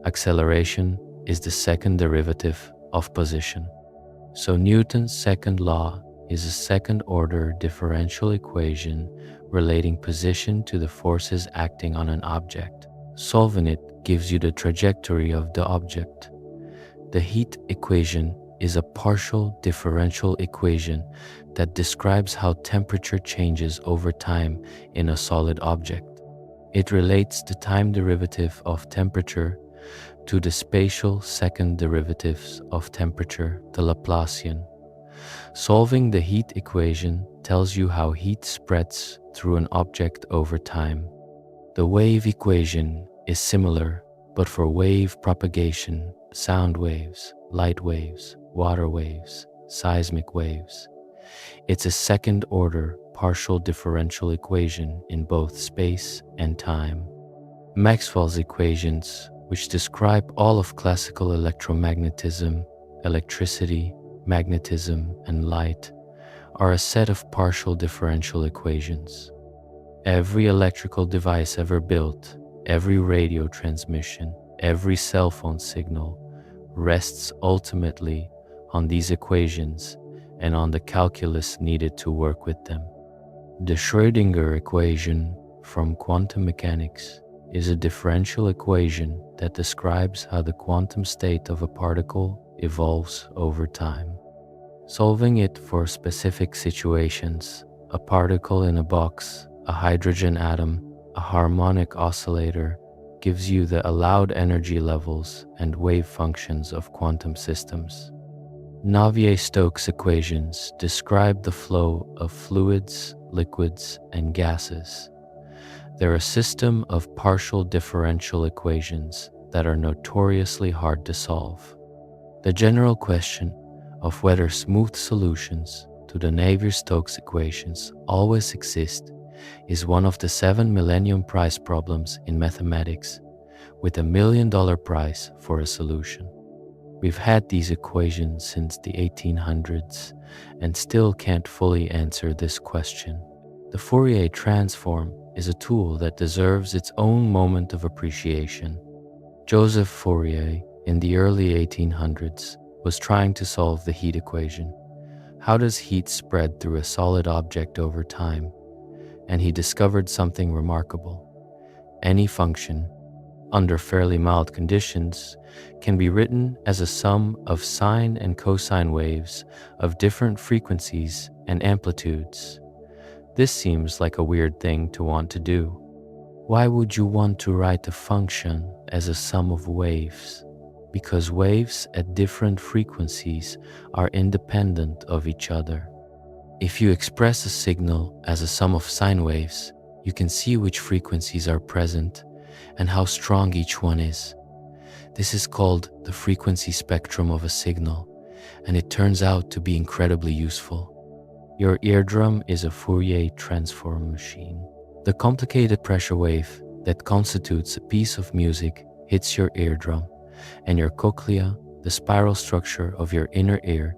Acceleration is the second derivative of position. So Newton's second law is a second-order differential equation relating position to the forces acting on an object. Solving it gives you the trajectory of the object. The heat equation is a partial differential equation that describes how temperature changes over time in a solid object. It relates the time derivative of temperature to the spatial second derivatives of temperature, the Laplacian. Solving the heat equation tells you how heat spreads through an object over time. The wave equation is similar, but for wave propagation, sound waves, light waves, water waves, seismic waves. It's a second-order partial differential equation in both space and time. Maxwell's equations, which describe all of classical electromagnetism, electricity, magnetism, and light, are a set of partial differential equations. Every electrical device ever built, every radio transmission, every cell phone signal rests ultimately on these equations and on the calculus needed to work with them. The Schrödinger equation from quantum mechanics is a differential equation that describes how the quantum state of a particle evolves over time. Solving it for specific situations, a particle in a box, a hydrogen atom, a harmonic oscillator, gives you the allowed energy levels and wave functions of quantum systems. Navier-Stokes equations describe the flow of fluids, liquids, and gases. They're a system of partial differential equations that are notoriously hard to solve. The general question of whether smooth solutions to the Navier-Stokes equations always exist is one of the 7 Millennium Prize problems in mathematics, with a $1 million prize for a solution. We've had these equations since the 1800s and still can't fully answer this question. The Fourier transform is a tool that deserves its own moment of appreciation. Joseph Fourier, in the early 1800s, was trying to solve the heat equation. How does heat spread through a solid object over time? And he discovered something remarkable. Any function, under fairly mild conditions, can be written as a sum of sine and cosine waves of different frequencies and amplitudes. This seems like a weird thing to want to do. Why would you want to write a function as a sum of waves? Because waves at different frequencies are independent of each other. If you express a signal as a sum of sine waves, you can see which frequencies are present and how strong each one is. This is called the frequency spectrum of a signal, and it turns out to be incredibly useful. Your eardrum is a Fourier transform machine. The complicated pressure wave that constitutes a piece of music hits your eardrum, and your cochlea, the spiral structure of your inner ear,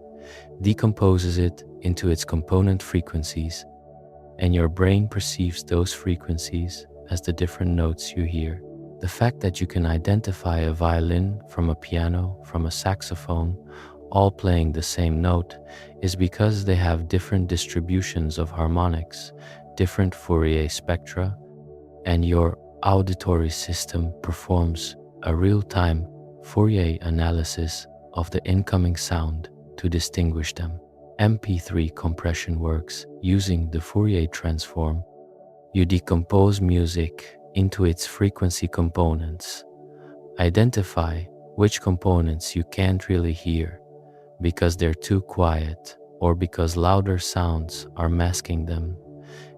decomposes it into its component frequencies, and your brain perceives those frequencies as the different notes you hear. The fact that you can identify a violin from a piano, from a saxophone, all playing the same note, is because they have different distributions of harmonics, different Fourier spectra, and your auditory system performs a real-time Fourier analysis of the incoming sound to distinguish them. MP3 compression works using the Fourier transform. You decompose music into its frequency components. Identify which components you can't really hear because they're too quiet or because louder sounds are masking them,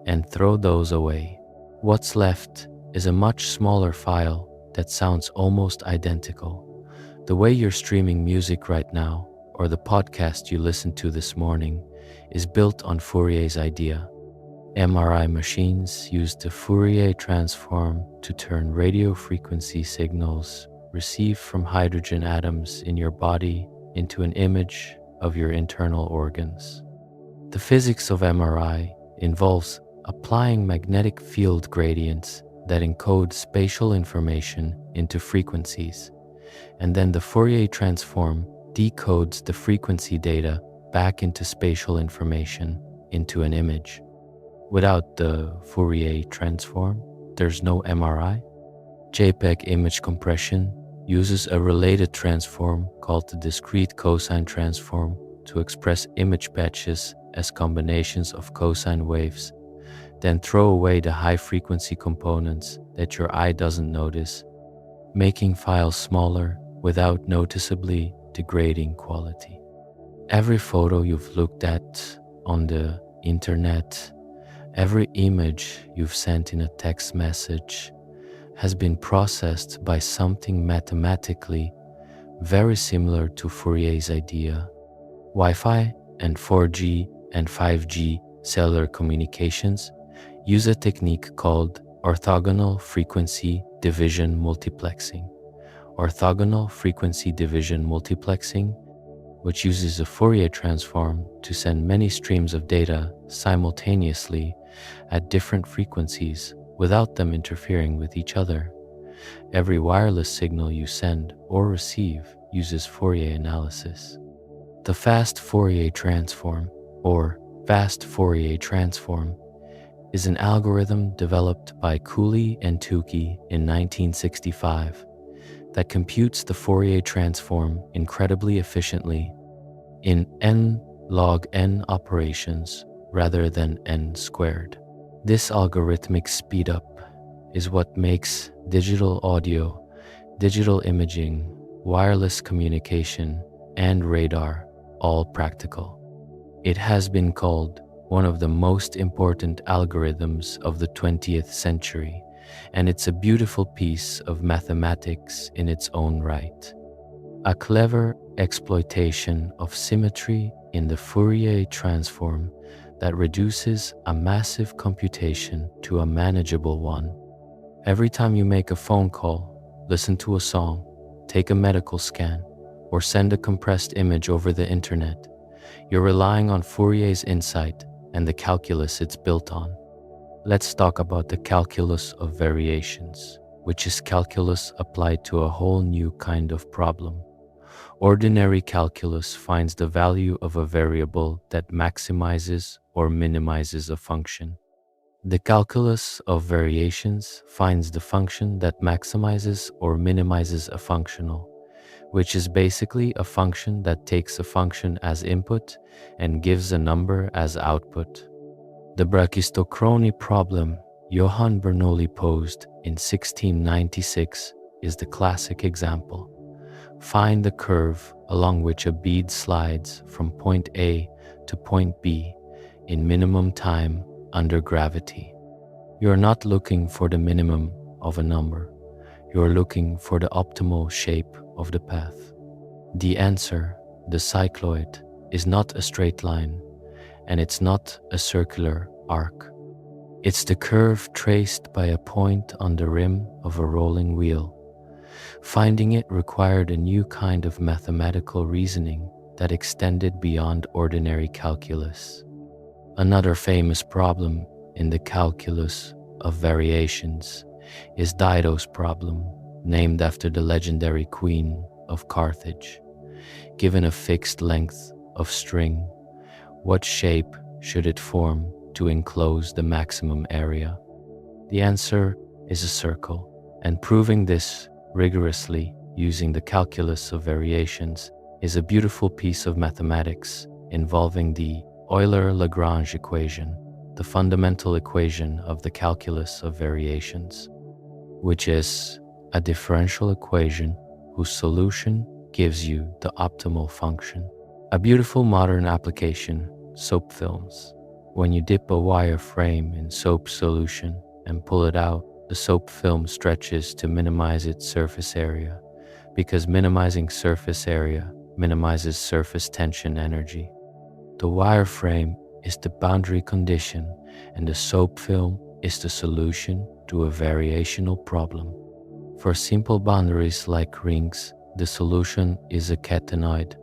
and throw those away. What's left is a much smaller file that sounds almost identical. The way you're streaming music right now, or the podcast you listened to this morning, is built on Fourier's idea. MRI machines use the Fourier transform to turn radio frequency signals received from hydrogen atoms in your body into an image of your internal organs. The physics of MRI involves applying magnetic field gradients that encode spatial information into frequencies, and then the Fourier transform decodes the frequency data back into spatial information into an image. Without the Fourier transform, there's no MRI. JPEG image compression uses a related transform called the discrete cosine transform to express image patches as combinations of cosine waves, then throw away the high frequency components that your eye doesn't notice. making files smaller without noticeably degrading quality. Every photo you've looked at on the internet, every image you've sent in a text message has been processed by something mathematically very similar to Fourier's idea. Wi-Fi and 4G and 5G cellular communications use a technique called orthogonal frequency division multiplexing. Orthogonal frequency division multiplexing, which uses a Fourier transform to send many streams of data simultaneously at different frequencies without them interfering with each other. Every wireless signal you send or receive uses Fourier analysis. The fast Fourier transform, or fast Fourier transform, is an algorithm developed by Cooley and Tukey in 1965 that computes the Fourier transform incredibly efficiently in n log n operations rather than n squared. This algorithmic speedup is what makes digital audio, digital imaging, wireless communication, and radar all practical. It has been called one of the most important algorithms of the 20th century, and it's a beautiful piece of mathematics in its own right. A clever exploitation of symmetry in the Fourier transform that reduces a massive computation to a manageable one. Every time you make a phone call, listen to a song, take a medical scan, or send a compressed image over the internet, you're relying on Fourier's insight and the calculus it's built on. Let's talk about the calculus of variations, which is calculus applied to a whole new kind of problem. Ordinary calculus finds the value of a variable that maximizes or minimizes a function. The calculus of variations finds the function that maximizes or minimizes a functional, which is basically a function that takes a function as input and gives a number as output. The brachistochrony problem Johann Bernoullis posed in 1696 is the classic example. Find the curve along which a bead slides from point A to point B in minimum time under gravity. You're not looking for the minimum of a number. You're looking for the optimal shape of the path. The answer, the cycloid, is not a straight line, and it's not a circular arc. It's the curve traced by a point on the rim of a rolling wheel. Finding it required a new kind of mathematical reasoning that extended beyond ordinary calculus. Another famous problem in the calculus of variations is Dido's problem, named after the legendary queen of Carthage. Given a fixed length of string, what shape should it form to enclose the maximum area? The answer is a circle, and proving this rigorously using the calculus of variations is a beautiful piece of mathematics involving the Euler-Lagrange equation, the fundamental equation of the calculus of variations, which is a differential equation whose solution gives you the optimal function. A beautiful modern application, soap films. When you dip a wire frame in soap solution and pull it out, the soap film stretches to minimize its surface area, because minimizing surface area minimizes surface tension energy. The wire frame is the boundary condition, and the soap film is the solution to a variational problem. For simple boundaries like rings, the solution is a catenoid,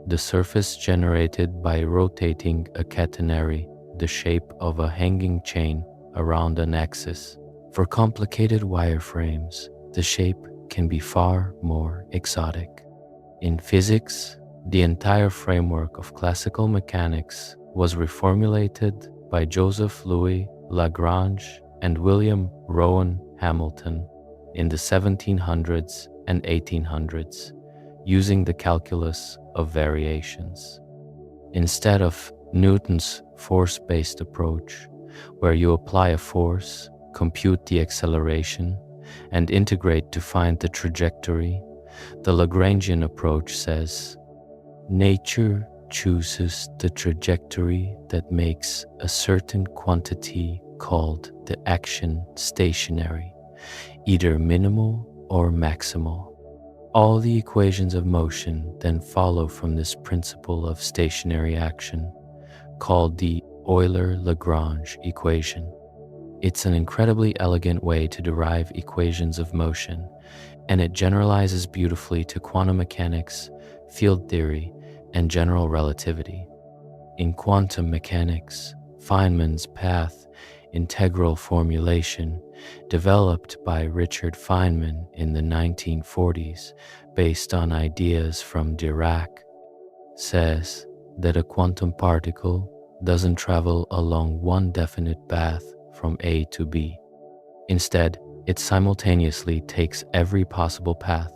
the surface generated by rotating a catenary, the shape of a hanging chain around an axis. For complicated wireframes, the shape can be far more exotic. In physics, the entire framework of classical mechanics was reformulated by Joseph Louis Lagrange and William Rowan Hamilton in the 1700s and 1800s, using the calculus of variations. Instead of Newton's force-based approach, where you apply a force, compute the acceleration, and integrate to find the trajectory. The Lagrangian approach says, nature chooses the trajectory that makes a certain quantity called the action stationary, either minimal or maximal. All the equations of motion then follow from this principle of stationary action, called the Euler-Lagrange equation. It's an incredibly elegant way to derive equations of motion, and it generalizes beautifully to quantum mechanics, field theory, and general relativity. In quantum mechanics, Feynman's path integral formulation, developed by Richard Feynman in the 1940s based on ideas from Dirac, says that a quantum particle doesn't travel along one definite path from A to B. Instead, it simultaneously takes every possible path,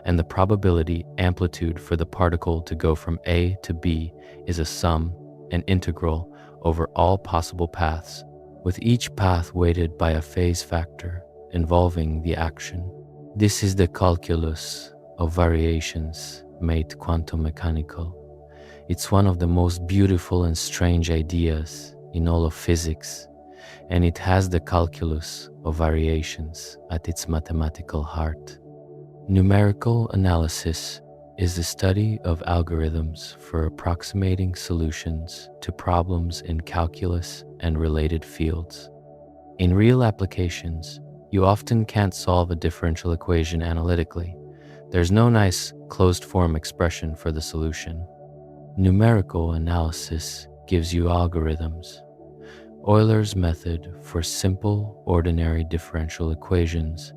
and the probability amplitude for the particle to go from A to B is a sum, an integral, over all possible paths, with each path weighted by a phase factor involving the action. This is the calculus of variations made quantum mechanical. It's one of the most beautiful and strange ideas in all of physics, and it has the calculus of variations at its mathematical heart. Numerical analysis is the study of algorithms for approximating solutions to problems in calculus and related fields. In real applications, you often can't solve a differential equation analytically. There's no nice closed-form expression for the solution. Numerical analysis gives you algorithms. Euler's method for simple, ordinary differential equations,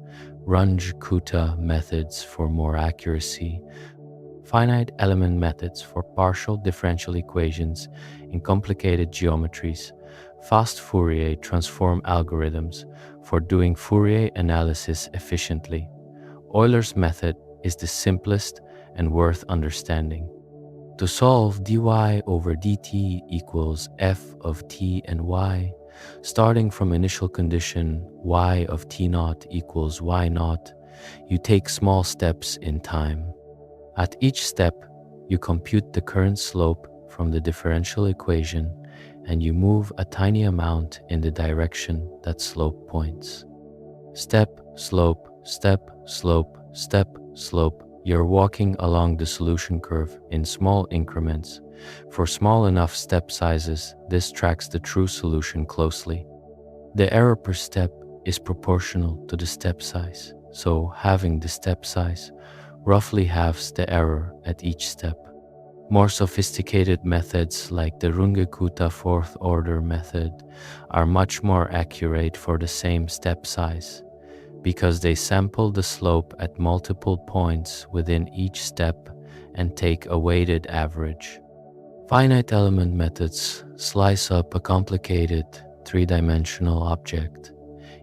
Runge-Kutta methods for more accuracy, finite element methods for partial differential equations in complicated geometries, fast Fourier transform algorithms for doing Fourier analysis efficiently. Euler's method is the simplest and worth understanding. To solve dy over dt equals f of t and y, starting from initial condition y of t naught equals y naught, you take small steps in time. At each step, you compute the current slope from the differential equation, and you move a tiny amount in the direction that slope points. Step, slope, step, slope, step, slope. You're walking along the solution curve in small increments. For small enough step sizes, this tracks the true solution closely. The error per step is proportional to the step size, so having the step size roughly halves the error at each step. More sophisticated methods like the Runge-Kutta fourth order method are much more accurate for the same step size, because they sample the slope at multiple points within each step and take a weighted average. Finite element methods slice up a complicated three-dimensional object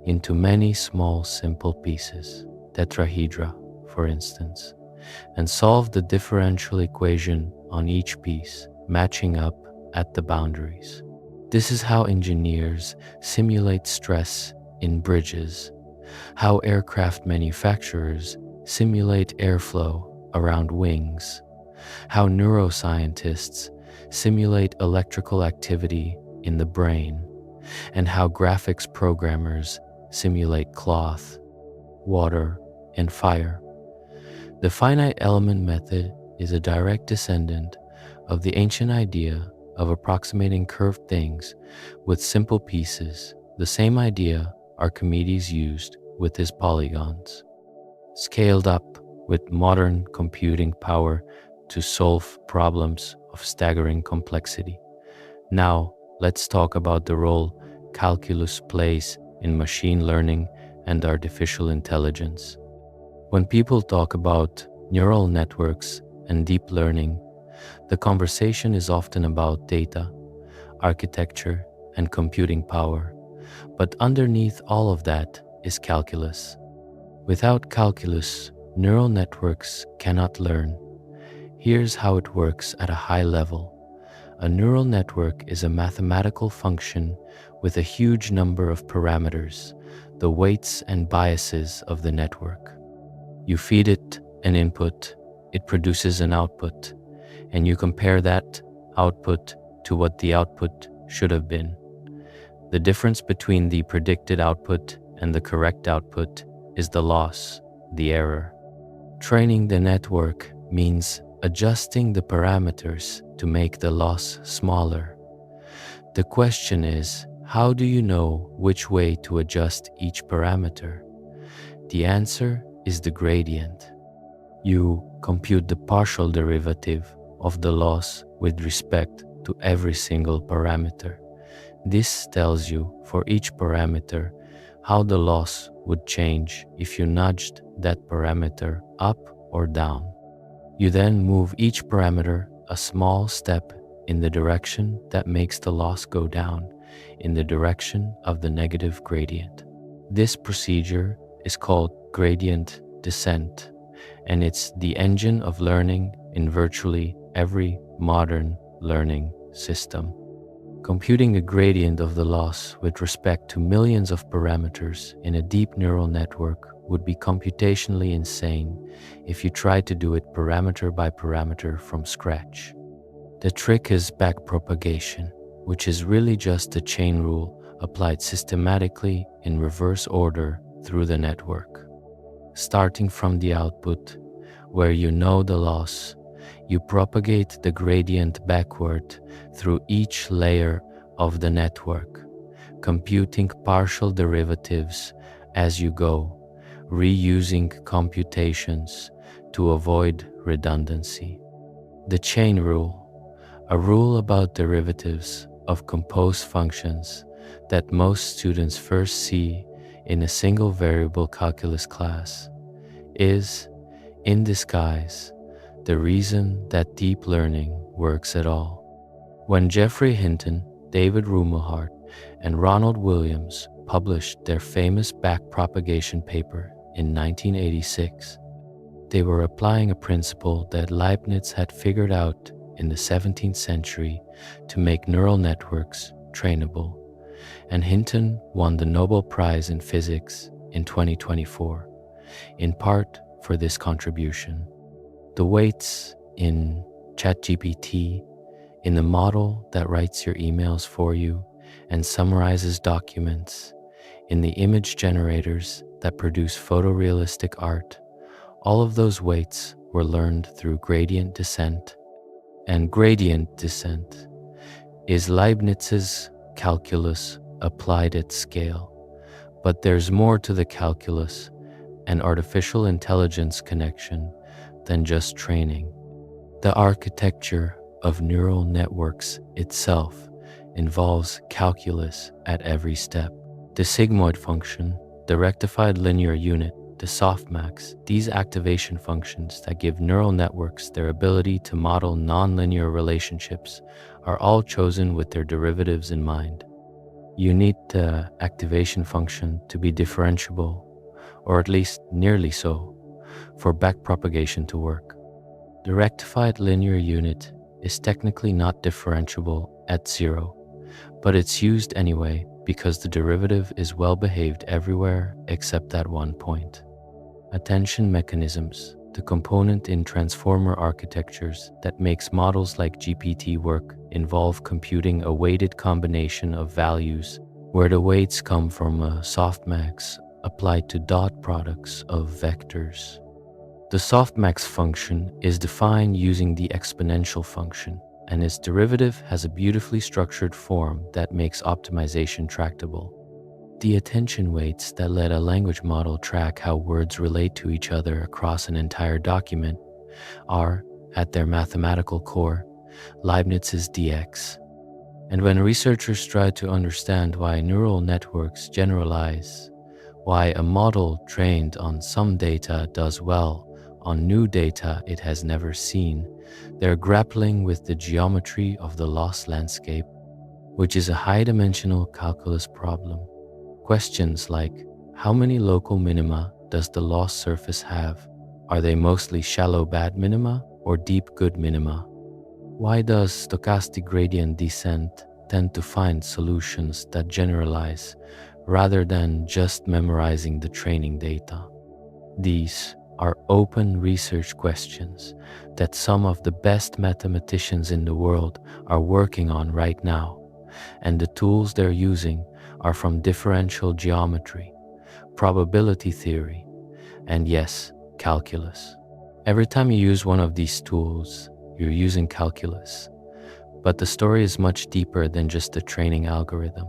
into many small simple pieces, tetrahedra for instance, and solve the differential equation on each piece, matching up at the boundaries. This is how engineers simulate stress in bridges, how aircraft manufacturers simulate airflow around wings, how neuroscientists simulate electrical activity in the brain, and how graphics programmers simulate cloth, water, and fire. The finite element method is a direct descendant of the ancient idea of approximating curved things with simple pieces, the same idea Archimedes used with his polygons, scaled up with modern computing power to solve problems of staggering complexity. Now, let's talk about the role calculus plays in machine learning and artificial intelligence. When people talk about neural networks and deep learning, the conversation is often about data, architecture, and computing power. But underneath all of that is calculus. Without calculus, neural networks cannot learn. Here's how it works at a high level. A neural network is a mathematical function with a huge number of parameters, the weights and biases of the network. You feed it an input, it produces an output, and you compare that output to what the output should have been. The difference between the predicted output and the correct output is the loss, the error. Training the network means adjusting the parameters to make the loss smaller. The question is, how do you know which way to adjust each parameter? The answer is the gradient. You compute the partial derivative of the loss with respect to every single parameter. This tells you for each parameter how the loss would change if you nudged that parameter up or down. You then move each parameter a small step in the direction that makes the loss go down, in the direction of the negative gradient. This procedure is called gradient descent, and it's the engine of learning in virtually every modern learning system. Computing a gradient of the loss with respect to millions of parameters in a deep neural network would be computationally insane if you tried to do it parameter by parameter from scratch. The trick is backpropagation, which is really just a chain rule applied systematically in reverse order through the network. Starting from the output, where you know the loss, you propagate the gradient backward through each layer of the network, computing partial derivatives as you go, reusing computations to avoid redundancy. The chain rule, a rule about derivatives of composed functions that most students first see in a single variable calculus class, is, in disguise, the reason that deep learning works at all. When Geoffrey Hinton, David Rumelhart, and Ronald Williams published their famous backpropagation paper in 1986, they were applying a principle that Leibniz had figured out in the 17th century to make neural networks trainable, and Hinton won the Nobel Prize in Physics in 2024, in part for this contribution. The weights in ChatGPT, in the model that writes your emails for you and summarizes documents, in the image generators that produce photorealistic art, all of those weights were learned through gradient descent. And gradient descent is Leibniz's calculus applied at scale. But there's more to the calculus and artificial intelligence connection than just training. The architecture of neural networks itself involves calculus at every step. The sigmoid function, the rectified linear unit, the softmax, these activation functions that give neural networks their ability to model nonlinear relationships are all chosen with their derivatives in mind. You need the activation function to be differentiable, or at least nearly so, for backpropagation to work. The rectified linear unit is technically not differentiable at zero, but it's used anyway because the derivative is well behaved everywhere except at one point. Attention mechanisms, the component in transformer architectures that makes models like GPT work, involve computing a weighted combination of values where the weights come from a softmax applied to dot products of vectors. The softmax function is defined using the exponential function, and its derivative has a beautifully structured form that makes optimization tractable. The attention weights that let a language model track how words relate to each other across an entire document are, at their mathematical core, Leibniz's dx. And when researchers try to understand why neural networks generalize, why a model trained on some data does well on new data it has never seen, they're grappling with the geometry of the loss landscape, which is a high-dimensional calculus problem. Questions like, how many local minima does the loss surface have? Are they mostly shallow bad minima or deep good minima? Why does stochastic gradient descent tend to find solutions that generalize rather than just memorizing the training data. These are open research questions that some of the best mathematicians in the world are working on right now, and the tools they're using are from differential geometry, probability theory, and yes, calculus. Every time you use one of these tools, you're using calculus. But the story is much deeper than just a training algorithm.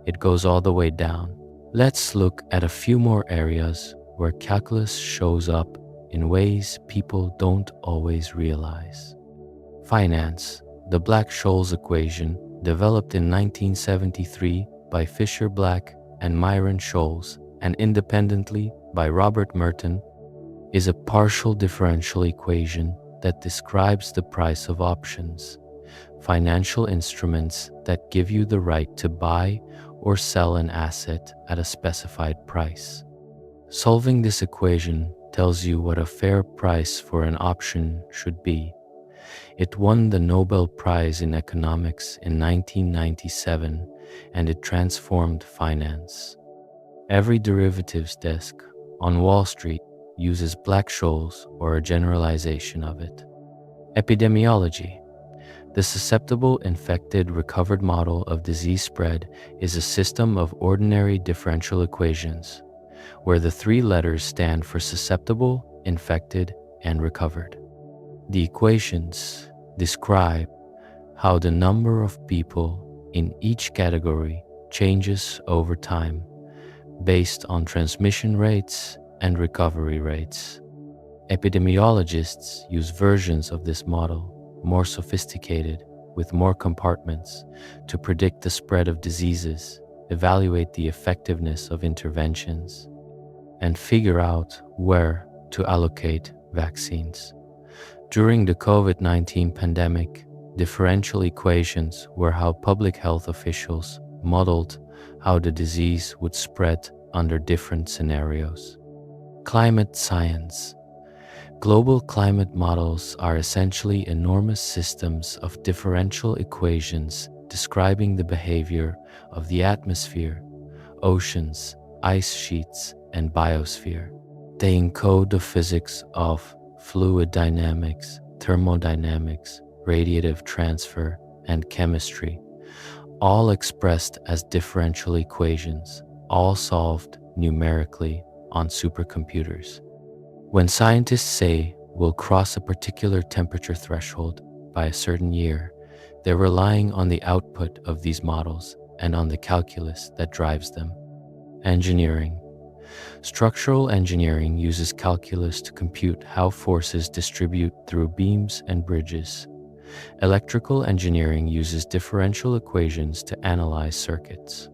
It goes all the way down. Let's look at a few more areas where calculus shows up in ways people don't always realize. Finance, the Black-Scholes equation, developed in 1973 by Fisher Black and Myron Scholes, and independently by Robert Merton, is a partial differential equation that describes the price of options, financial instruments that give you the right to buy or sell an asset at a specified price. Solving this equation tells you what a fair price for an option should be. It won the Nobel Prize in Economics in 1997, and it transformed finance. Every derivatives desk on Wall Street uses Black-Scholes or a generalization of it. Epidemiology. The susceptible, infected, recovered model of disease spread is a system of ordinary differential equations, where the three letters stand for susceptible, infected, and recovered. The equations describe how the number of people in each category changes over time based on transmission rates and recovery rates. Epidemiologists use versions of this model, more sophisticated, with more compartments, to predict the spread of diseases, evaluate the effectiveness of interventions, and figure out where to allocate vaccines. During the COVID-19 pandemic, differential equations were how public health officials modeled how the disease would spread under different scenarios. Climate science. Global climate models are essentially enormous systems of differential equations describing the behavior of the atmosphere, oceans, ice sheets, and biosphere. They encode the physics of fluid dynamics, thermodynamics, radiative transfer, and chemistry, all expressed as differential equations, all solved numerically on supercomputers. When scientists say we'll cross a particular temperature threshold by a certain year, they're relying on the output of these models and on the calculus that drives them. Engineering. Structural engineering uses calculus to compute how forces distribute through beams and bridges. Electrical engineering uses differential equations to analyze circuits.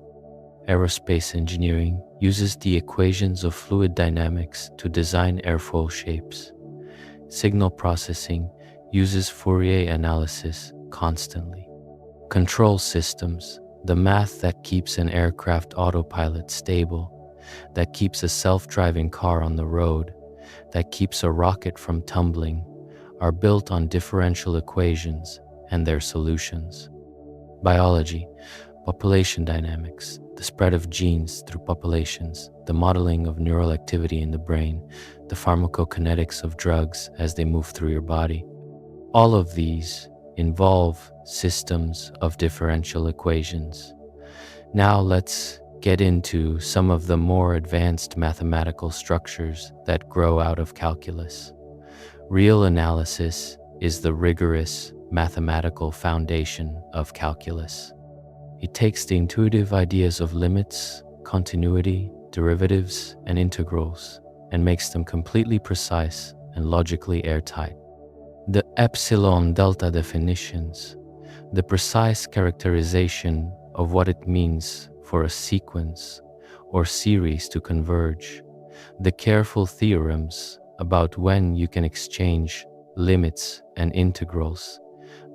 Aerospace engineering uses the equations of fluid dynamics to design airfoil shapes. Signal processing uses Fourier analysis constantly. Control systems, the math that keeps an aircraft autopilot stable, that keeps a self-driving car on the road, that keeps a rocket from tumbling, are built on differential equations and their solutions. Biology, population dynamics, the spread of genes through populations, the modeling of neural activity in the brain, the pharmacokinetics of drugs as they move through your body. All of these involve systems of differential equations. Now let's get into some of the more advanced mathematical structures that grow out of calculus. Real analysis is the rigorous mathematical foundation of calculus. It takes the intuitive ideas of limits, continuity, derivatives, and integrals, and makes them completely precise and logically airtight. The epsilon-delta definitions, the precise characterization of what it means for a sequence or series to converge, the careful theorems about when you can exchange limits and integrals.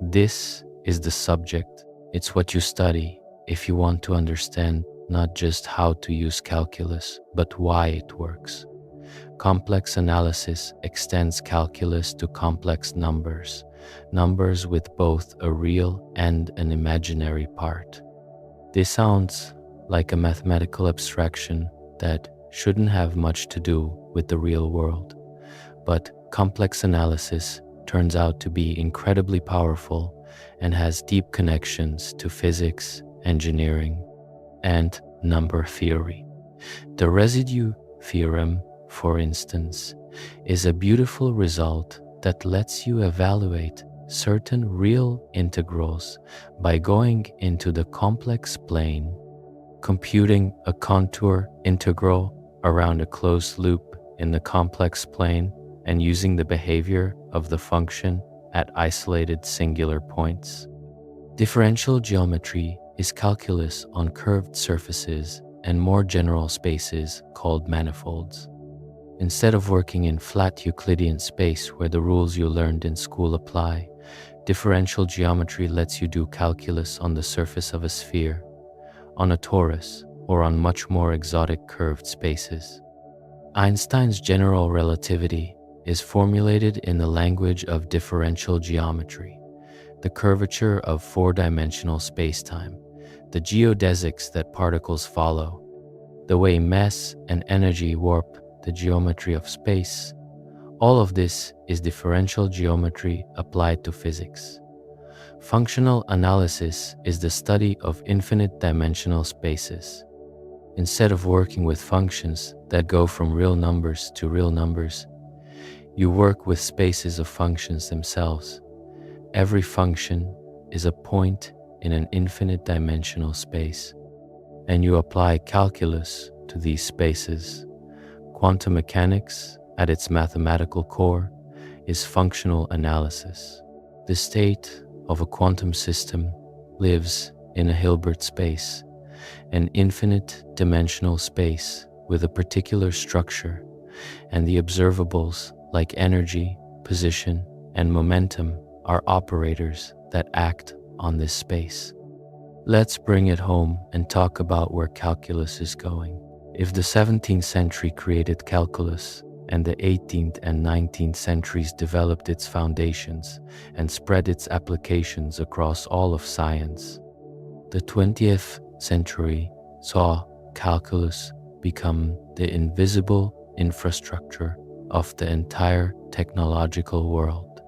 This is the subject. It's what you study if you want to understand not just how to use calculus, but why it works. Complex analysis extends calculus to complex numbers, numbers with both a real and an imaginary part. This sounds like a mathematical abstraction that shouldn't have much to do with the real world. But complex analysis turns out to be incredibly powerful and has deep connections to physics, engineering, and number theory. The residue theorem, for instance, is a beautiful result that lets you evaluate certain real integrals by going into the complex plane, computing a contour integral around a closed loop in the complex plane, and using the behavior of the function at isolated singular points. Differential geometry is calculus on curved surfaces and more general spaces called manifolds. Instead of working in flat Euclidean space where the rules you learned in school apply, differential geometry lets you do calculus on the surface of a sphere, on a torus, or on much more exotic curved spaces. Einstein's general relativity is formulated in the language of differential geometry, the curvature of four-dimensional spacetime, the geodesics that particles follow, the way mass and energy warp the geometry of space. All of this is differential geometry applied to physics. Functional analysis is the study of infinite dimensional spaces. Instead of working with functions that go from real numbers to real numbers, you work with spaces of functions themselves. Every function is a point in an infinite dimensional space, and you apply calculus to these spaces. Quantum mechanics, at its mathematical core, is functional analysis. The state of a quantum system lives in a Hilbert space, an infinite dimensional space with a particular structure, and the observables like energy, position, and momentum are operators that act on this space. Let's bring it home and talk about where calculus is going. If the 17th century created calculus and the 18th and 19th centuries developed its foundations and spread its applications across all of science, the 20th century saw calculus become the invisible infrastructure of the entire technological world.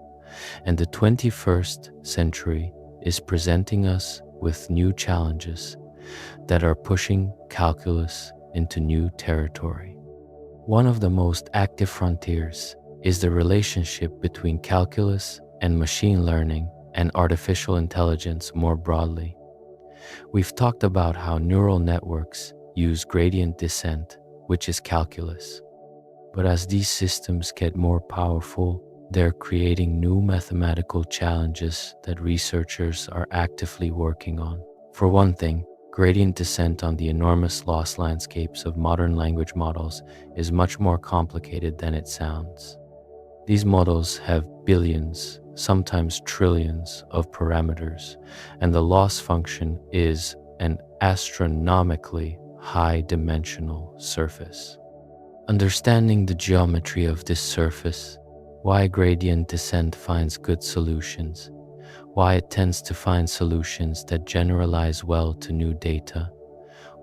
And the 21st century is presenting us with new challenges that are pushing calculus into new territory. One of the most active frontiers is the relationship between calculus and machine learning and artificial intelligence more broadly. We've talked about how neural networks use gradient descent, which is calculus. But as these systems get more powerful, they're creating new mathematical challenges that researchers are actively working on. For one thing, gradient descent on the enormous loss landscapes of modern language models is much more complicated than it sounds. These models have billions, sometimes trillions of parameters, and the loss function is an astronomically high-dimensional surface. Understanding the geometry of this surface, why gradient descent finds good solutions, why it tends to find solutions that generalize well to new data,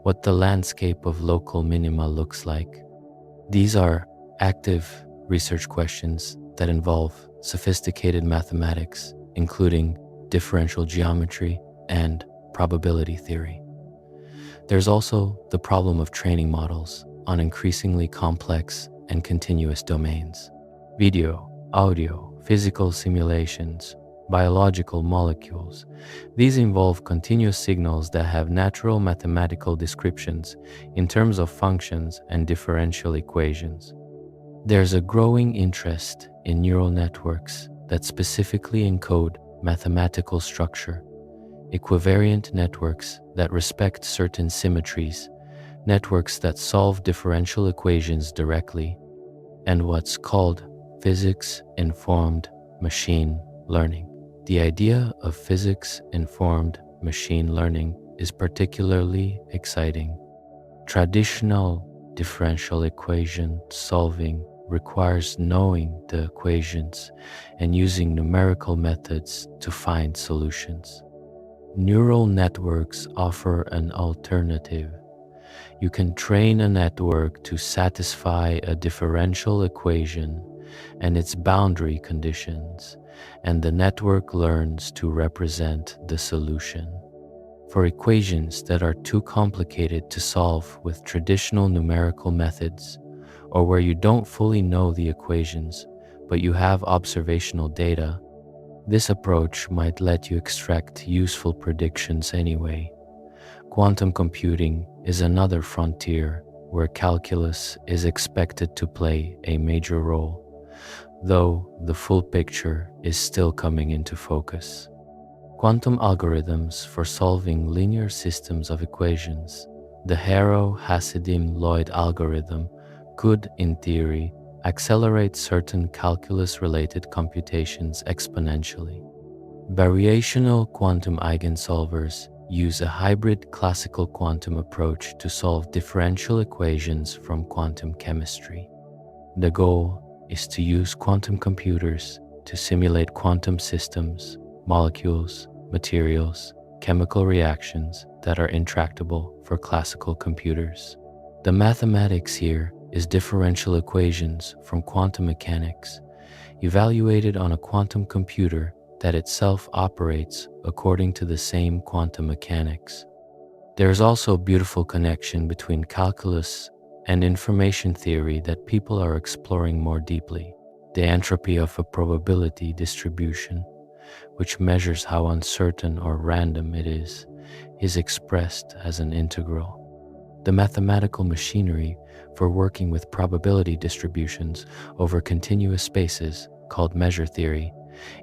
what the landscape of local minima looks like. These are active research questions that involve sophisticated mathematics, including differential geometry and probability theory. There's also the problem of training models on increasingly complex and continuous domains. Video, audio, physical simulations, biological molecules. These involve continuous signals that have natural mathematical descriptions in terms of functions and differential equations. There's a growing interest in neural networks that specifically encode mathematical structure, equivariant networks that respect certain symmetries, networks that solve differential equations directly, and what's called physics-informed machine learning. The idea of physics-informed machine learning is particularly exciting. Traditional differential equation solving requires knowing the equations and using numerical methods to find solutions. Neural networks offer an alternative. You can train a network to satisfy a differential equation and its boundary conditions, and the network learns to represent the solution. For equations that are too complicated to solve with traditional numerical methods, or where you don't fully know the equations, but you have observational data, this approach might let you extract useful predictions anyway. Quantum computing is another frontier where calculus is expected to play a major role, though the full picture is still coming into focus. Quantum algorithms for solving linear systems of equations, the Haro-Hasidim-Lloyd algorithm, could, in theory, accelerate certain calculus-related computations exponentially. Variational quantum eigensolvers use a hybrid classical quantum approach to solve differential equations from quantum chemistry. The goal is to use quantum computers to simulate quantum systems, molecules, materials, chemical reactions that are intractable for classical computers. The mathematics here is differential equations from quantum mechanics, evaluated on a quantum computer that itself operates according to the same quantum mechanics. There is also a beautiful connection between calculus and information theory that people are exploring more deeply. The entropy of a probability distribution, which measures how uncertain or random it is expressed as an integral. The mathematical machinery for working with probability distributions over continuous spaces, called measure theory,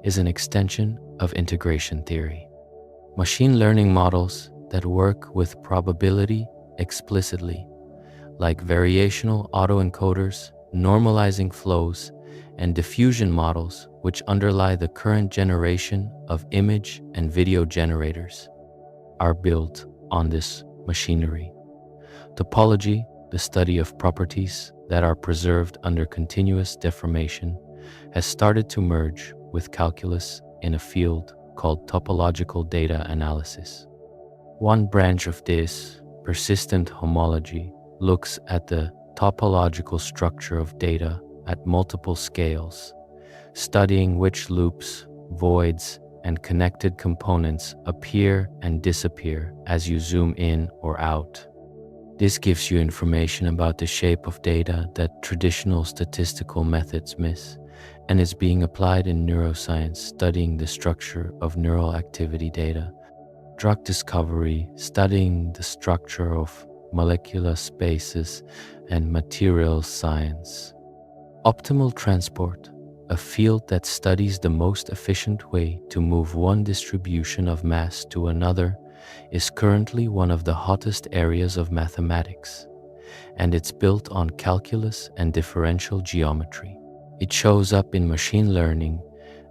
is an extension of integration theory. Machine learning models that work with probability explicitly, like variational autoencoders, normalizing flows, and diffusion models which underlie the current generation of image and video generators, are built on this machinery. Topology, the study of properties that are preserved under continuous deformation, has started to merge with calculus in a field called topological data analysis. One branch of this, persistent homology, looks at the topological structure of data at multiple scales, studying which loops, voids, and connected components appear and disappear as you zoom in or out. This gives you information about the shape of data that traditional statistical methods miss, and is being applied in neuroscience, studying the structure of neural activity data, drug discovery, studying the structure of molecular spaces, and materials science. Optimal transport, a field that studies the most efficient way to move one distribution of mass to another, is currently one of the hottest areas of mathematics, and it's built on calculus and differential geometry. It shows up in machine learning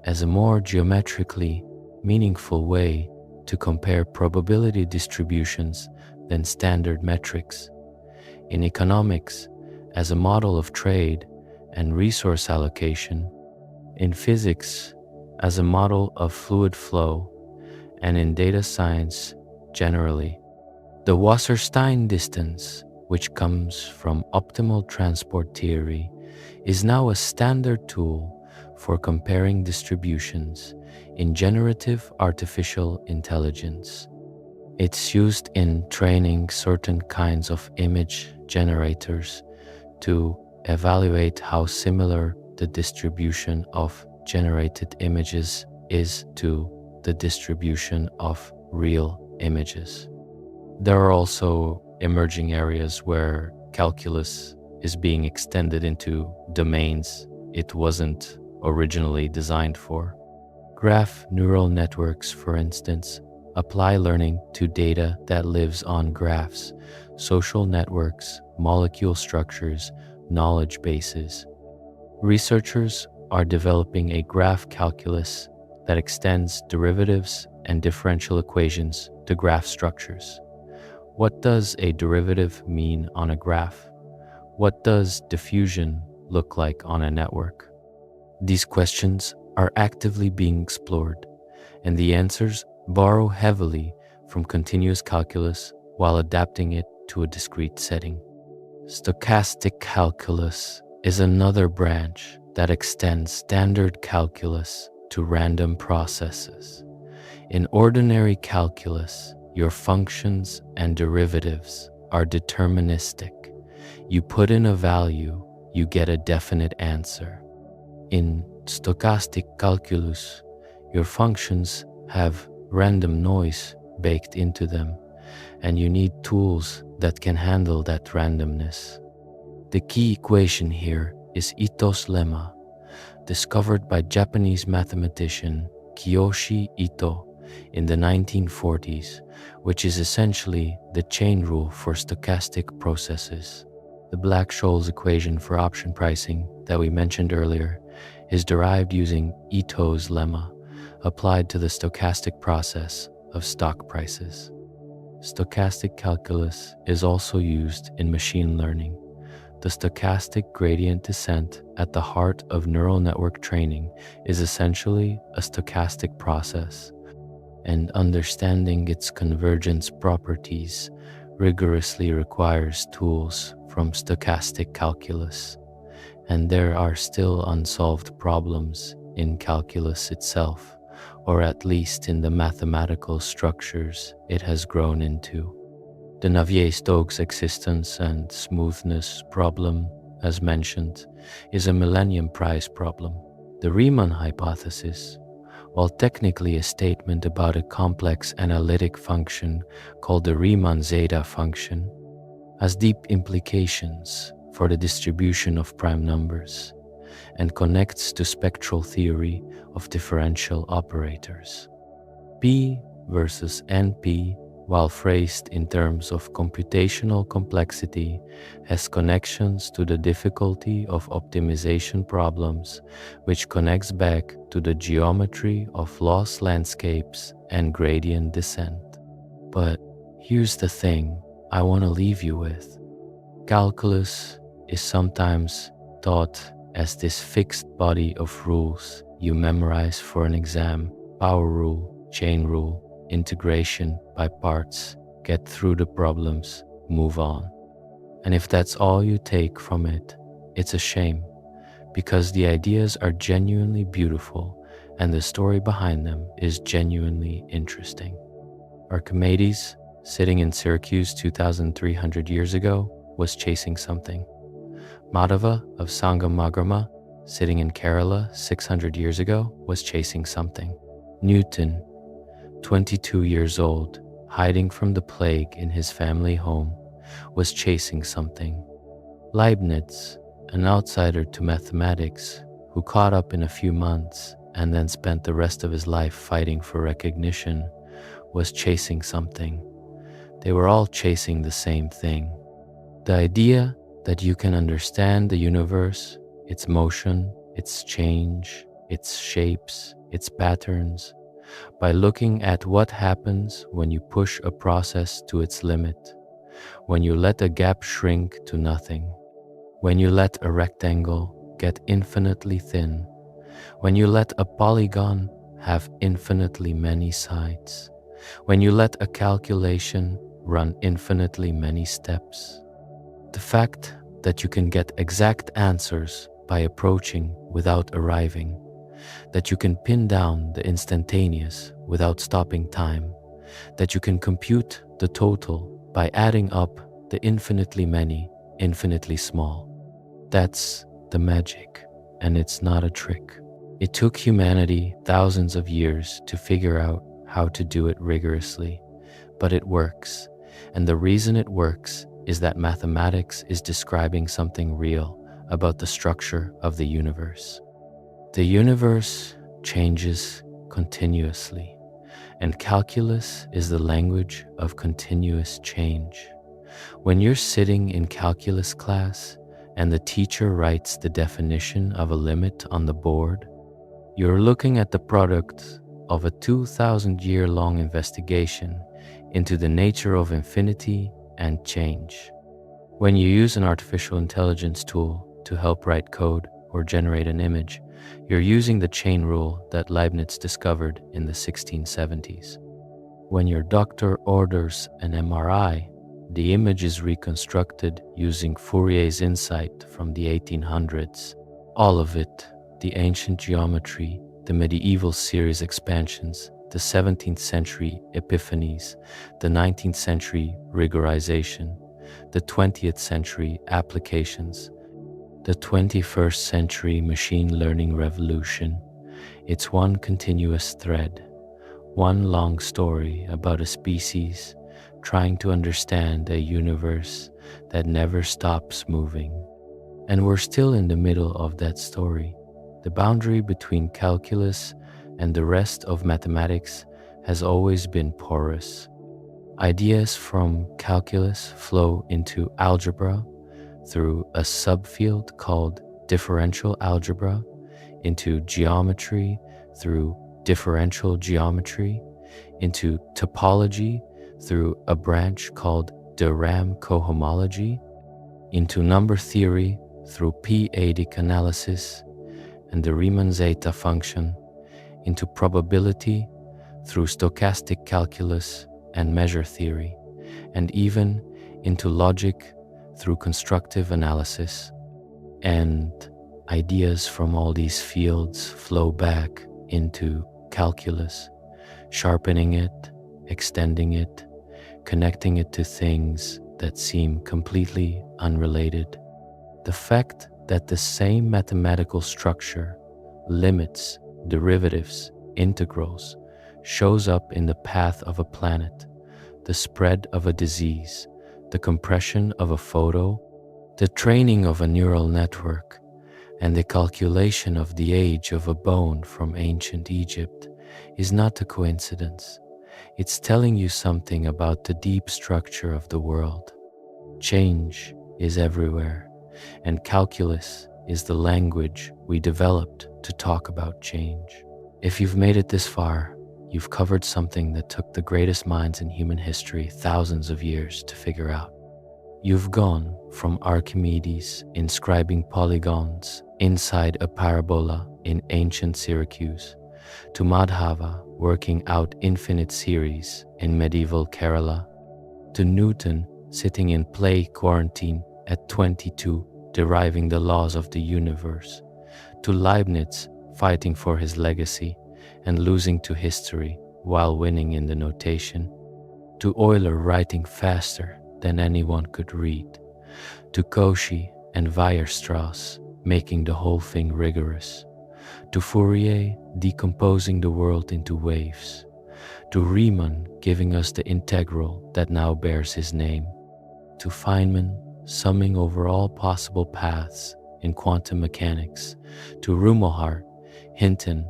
as a more geometrically meaningful way to compare probability distributions than standard metrics. In economics, as a model of trade and resource allocation. In physics, as a model of fluid flow, and in data science generally. The Wasserstein distance, which comes from optimal transport theory, is now a standard tool for comparing distributions in generative artificial intelligence. It's used in training certain kinds of image generators to evaluate how similar the distribution of generated images is to the distribution of real images. There are also emerging areas where calculus is being extended into domains it wasn't originally designed for. Graph neural networks, for instance, apply learning to data that lives on graphs, social networks, molecule structures, knowledge bases. Researchers are developing a graph calculus that extends derivatives and differential equations to graph structures. What does a derivative mean on a graph? What does diffusion look like on a network? These questions are actively being explored, and the answers borrow heavily from continuous calculus while adapting it to a discrete setting. Stochastic calculus is another branch that extends standard calculus to random processes. In ordinary calculus, your functions and derivatives are deterministic. You put in a value, you get a definite answer. In stochastic calculus, your functions have random noise baked into them, and you need tools that can handle that randomness. The key equation here is Ito's lemma, discovered by Japanese mathematician Kiyoshi Ito in the 1940s, which is essentially the chain rule for stochastic processes. The Black-Scholes equation for option pricing that we mentioned earlier is derived using Ito's lemma applied to the stochastic process of stock prices. Stochastic calculus is also used in machine learning. The stochastic gradient descent at the heart of neural network training is essentially a stochastic process, and understanding its convergence properties rigorously requires tools from stochastic calculus, and there are still unsolved problems in calculus itself, or at least in the mathematical structures it has grown into. The Navier-Stokes existence and smoothness problem, as mentioned, is a Millennium Prize problem. The Riemann hypothesis, while technically a statement about a complex analytic function called the Riemann zeta function, has deep implications for the distribution of prime numbers and connects to spectral theory of differential operators. P versus NP, while phrased in terms of computational complexity, has connections to the difficulty of optimization problems, which connects back to the geometry of loss landscapes and gradient descent. But here's the thing I want to leave you with. Calculus is sometimes taught as this fixed body of rules you memorize for an exam: power rule, chain rule, integration by parts, get through the problems, move on. And if that's all you take from it, it's a shame, because the ideas are genuinely beautiful and the story behind them is genuinely interesting. Archimedes, sitting in Syracuse 2,300 years ago, was chasing something. Madhava of Sangamagrama, sitting in Kerala 600 years ago, was chasing something. Newton, 22 years old, hiding from the plague in his family home, was chasing something. Leibniz, an outsider to mathematics, who caught up in a few months and then spent the rest of his life fighting for recognition, was chasing something. They were all chasing the same thing. The idea that you can understand the universe, its motion, its change, its shapes, its patterns, by looking at what happens when you push a process to its limit, when you let a gap shrink to nothing, when you let a rectangle get infinitely thin, when you let a polygon have infinitely many sides, when you let a calculation run infinitely many steps. The fact that you can get exact answers by approaching without arriving, that you can pin down the instantaneous without stopping time, that you can compute the total by adding up the infinitely many, infinitely small. That's the magic, and it's not a trick. It took humanity thousands of years to figure out how to do it rigorously, but it works, and the reason it works is that mathematics is describing something real about the structure of the universe. The universe changes continuously, and calculus is the language of continuous change. When you're sitting in calculus class and the teacher writes the definition of a limit on the board, you're looking at the product of a 2,000-year-long investigation into the nature of infinity and change. When you use an artificial intelligence tool to help write code or generate an image, you're using the chain rule that Leibniz discovered in the 1670s. When your doctor orders an MRI, The image is reconstructed using Fourier's insight from the 1800s. All of it, the ancient geometry, the medieval series expansions, the 17th century epiphanies, the 19th century rigorization, the 20th century applications, the 21st century machine learning revolution. It's one continuous thread, one long story about a species trying to understand a universe that never stops moving. And we're still in the middle of that story. The boundary between calculus and the rest of mathematics has always been porous. Ideas from calculus flow into algebra through a subfield called differential algebra, into geometry through differential geometry, into topology through a branch called theorem cohomology, into number theory through p-adic analysis and the Riemann zeta function, into probability through stochastic calculus and measure theory, and even into logic through constructive analysis. And ideas from all these fields flow back into calculus, sharpening it, extending it, connecting it to things that seem completely unrelated. The fact that the same mathematical structure, limits, derivatives, integrals, shows up in the path of a planet, the spread of a disease, the compression of a photo, the training of a neural network, and the calculation of the age of a bone from ancient Egypt is not a coincidence. It's telling you something about the deep structure of the world. Change is everywhere, and calculus is the language we developed to talk about change. If you've made it this far, you've covered something that took the greatest minds in human history thousands of years to figure out. You've gone from Archimedes inscribing polygons inside a parabola in ancient Syracuse, to Madhava working out infinite series in medieval Kerala, to Newton sitting in play quarantine at 22 deriving the laws of the universe, to Leibniz fighting for his legacy and losing to history while winning in the notation, to Euler writing faster than anyone could read, to Cauchy and Weierstrass making the whole thing rigorous, to Fourier decomposing the world into waves, to Riemann giving us the integral that now bears his name, to Feynman summing over all possible paths in quantum mechanics, to Rumelhart, Hinton,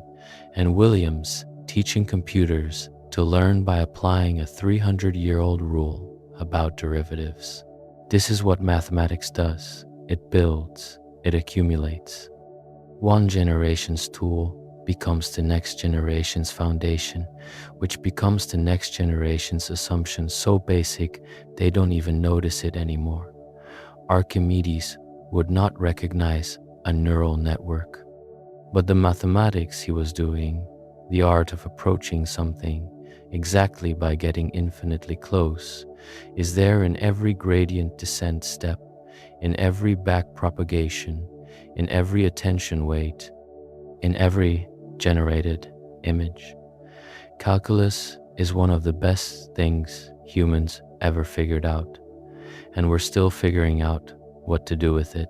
and Williams teaching computers to learn by applying a 300-year-old rule about derivatives. This is what mathematics does. It builds, it accumulates. One generation's tool becomes the next generation's foundation, which becomes the next generation's assumption so basic they don't even notice it anymore. Archimedes would not recognize a neural network, but the mathematics he was doing, the art of approaching something exactly by getting infinitely close, is there in every gradient descent step, in every back propagation, in every attention weight, in every generated image. Calculus is one of the best things humans ever figured out, and we're still figuring out what to do with it.